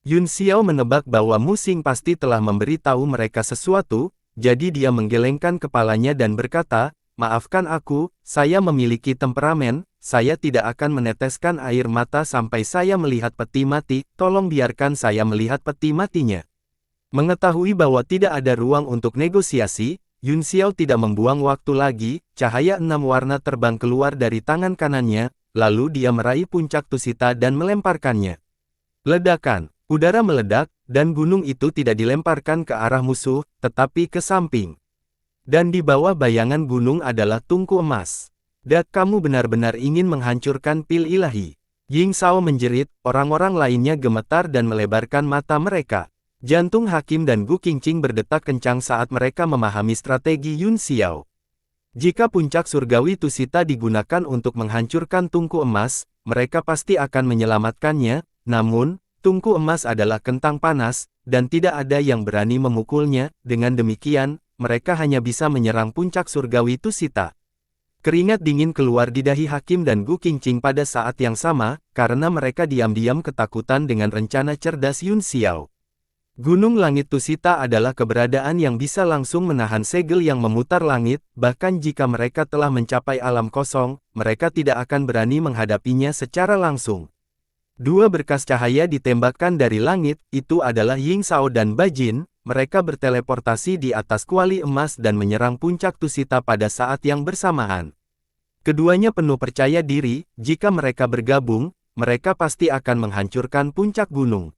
Yunxiao menebak bahwa Mu Xing pasti telah memberitahu mereka sesuatu, jadi dia menggelengkan kepalanya dan berkata, maafkan aku, saya memiliki temperamen, saya tidak akan meneteskan air mata sampai saya melihat peti mati, tolong biarkan saya melihat peti matinya. Mengetahui bahwa tidak ada ruang untuk negosiasi, Yunxiao tidak membuang waktu lagi, cahaya 6 warna terbang keluar dari tangan kanannya, lalu dia meraih puncak Tusita dan melemparkannya. Ledakan, udara meledak, dan gunung itu tidak dilemparkan ke arah musuh, tetapi ke samping. Dan di bawah bayangan gunung adalah tungku emas. Dan kamu benar-benar ingin menghancurkan pil ilahi. Ying Shao menjerit, orang-orang lainnya gemetar dan melebarkan mata mereka. Jantung Hakim dan Gu Qingqing berdetak kencang saat mereka memahami strategi Yunxiao. Jika puncak surgawi Tusita digunakan untuk menghancurkan tungku emas, mereka pasti akan menyelamatkannya, namun, tungku emas adalah kentang panas, dan tidak ada yang berani memukulnya, dengan demikian, mereka hanya bisa menyerang puncak surgawi Tusita. Keringat dingin keluar di dahi Hakim dan Gu Qingqing pada saat yang sama, karena mereka diam-diam ketakutan dengan rencana cerdas Yunxiao. Gunung Langit Tusita adalah keberadaan yang bisa langsung menahan segel yang memutar langit, bahkan jika mereka telah mencapai alam kosong, mereka tidak akan berani menghadapinya secara langsung. 2 berkas cahaya ditembakkan dari langit, itu adalah Ying Shao dan Bajin, mereka berteleportasi di atas kuali emas dan menyerang puncak Tusita pada saat yang bersamaan. Keduanya penuh percaya diri, jika mereka bergabung, mereka pasti akan menghancurkan puncak gunung.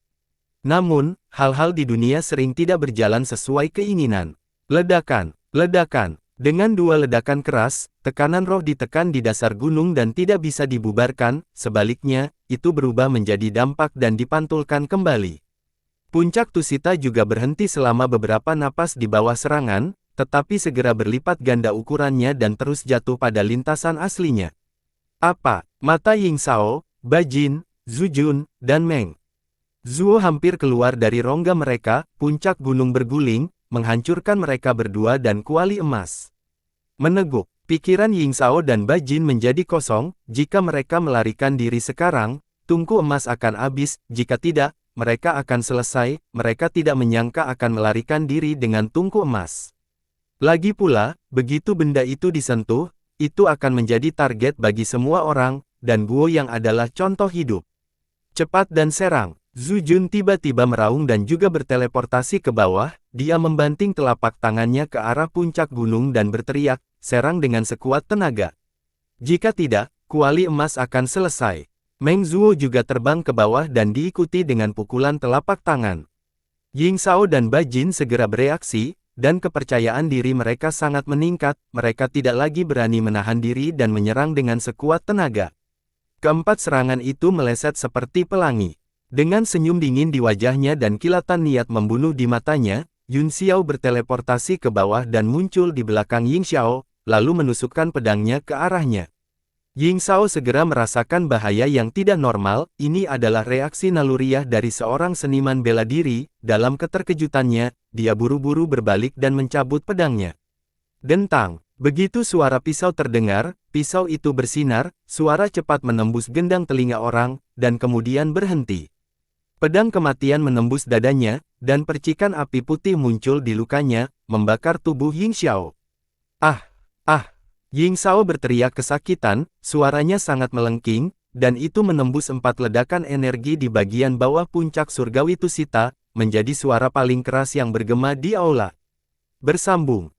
Namun, hal-hal di dunia sering tidak berjalan sesuai keinginan. Ledakan, ledakan. Dengan 2 ledakan keras, tekanan roh ditekan di dasar gunung dan tidak bisa dibubarkan, sebaliknya, itu berubah menjadi dampak dan dipantulkan kembali. Puncak Tusita juga berhenti selama beberapa napas di bawah serangan, tetapi segera berlipat ganda ukurannya dan terus jatuh pada lintasan aslinya. Apa? Mata Ying Xiao, Bajin, Zujun, dan Meng Zuo hampir keluar dari rongga mereka, puncak gunung berguling, menghancurkan mereka berdua dan kuali emas. Meneguk, pikiran Ying Xiao dan Bajin menjadi kosong, jika mereka melarikan diri sekarang, tungku emas akan habis, jika tidak, mereka akan selesai, mereka tidak menyangka akan melarikan diri dengan tungku emas. Lagi pula, begitu benda itu disentuh, itu akan menjadi target bagi semua orang, dan Guo yang adalah contoh hidup. Cepat dan serang, Zujun tiba-tiba meraung dan juga berteleportasi ke bawah, dia membanting telapak tangannya ke arah puncak gunung dan berteriak, serang dengan sekuat tenaga. Jika tidak, kuali emas akan selesai. Meng Zuo juga terbang ke bawah dan diikuti dengan pukulan telapak tangan. Ying Xiao dan Bajin segera bereaksi, dan kepercayaan diri mereka sangat meningkat, mereka tidak lagi berani menahan diri dan menyerang dengan sekuat tenaga. Keempat serangan itu meleset seperti pelangi. Dengan senyum dingin di wajahnya dan kilatan niat membunuh di matanya, Yun Xiao berteleportasi ke bawah dan muncul di belakang Ying Xiao, lalu menusukkan pedangnya ke arahnya. Ying Xiao segera merasakan bahaya yang tidak normal, ini adalah reaksi naluriah dari seorang seniman bela diri, dalam keterkejutannya, dia buru-buru berbalik dan mencabut pedangnya. Dentang, begitu suara pisau terdengar, pisau itu bersinar, suara cepat menembus gendang telinga orang, dan kemudian berhenti. Pedang kematian menembus dadanya, dan percikan api putih muncul di lukanya, membakar tubuh Ying Xiao. Ah! Ah! Ying Xiao berteriak kesakitan, suaranya sangat melengking, dan itu menembus 4 ledakan energi di bagian bawah puncak surgawi Tusita, menjadi suara paling keras yang bergema di aula. Bersambung,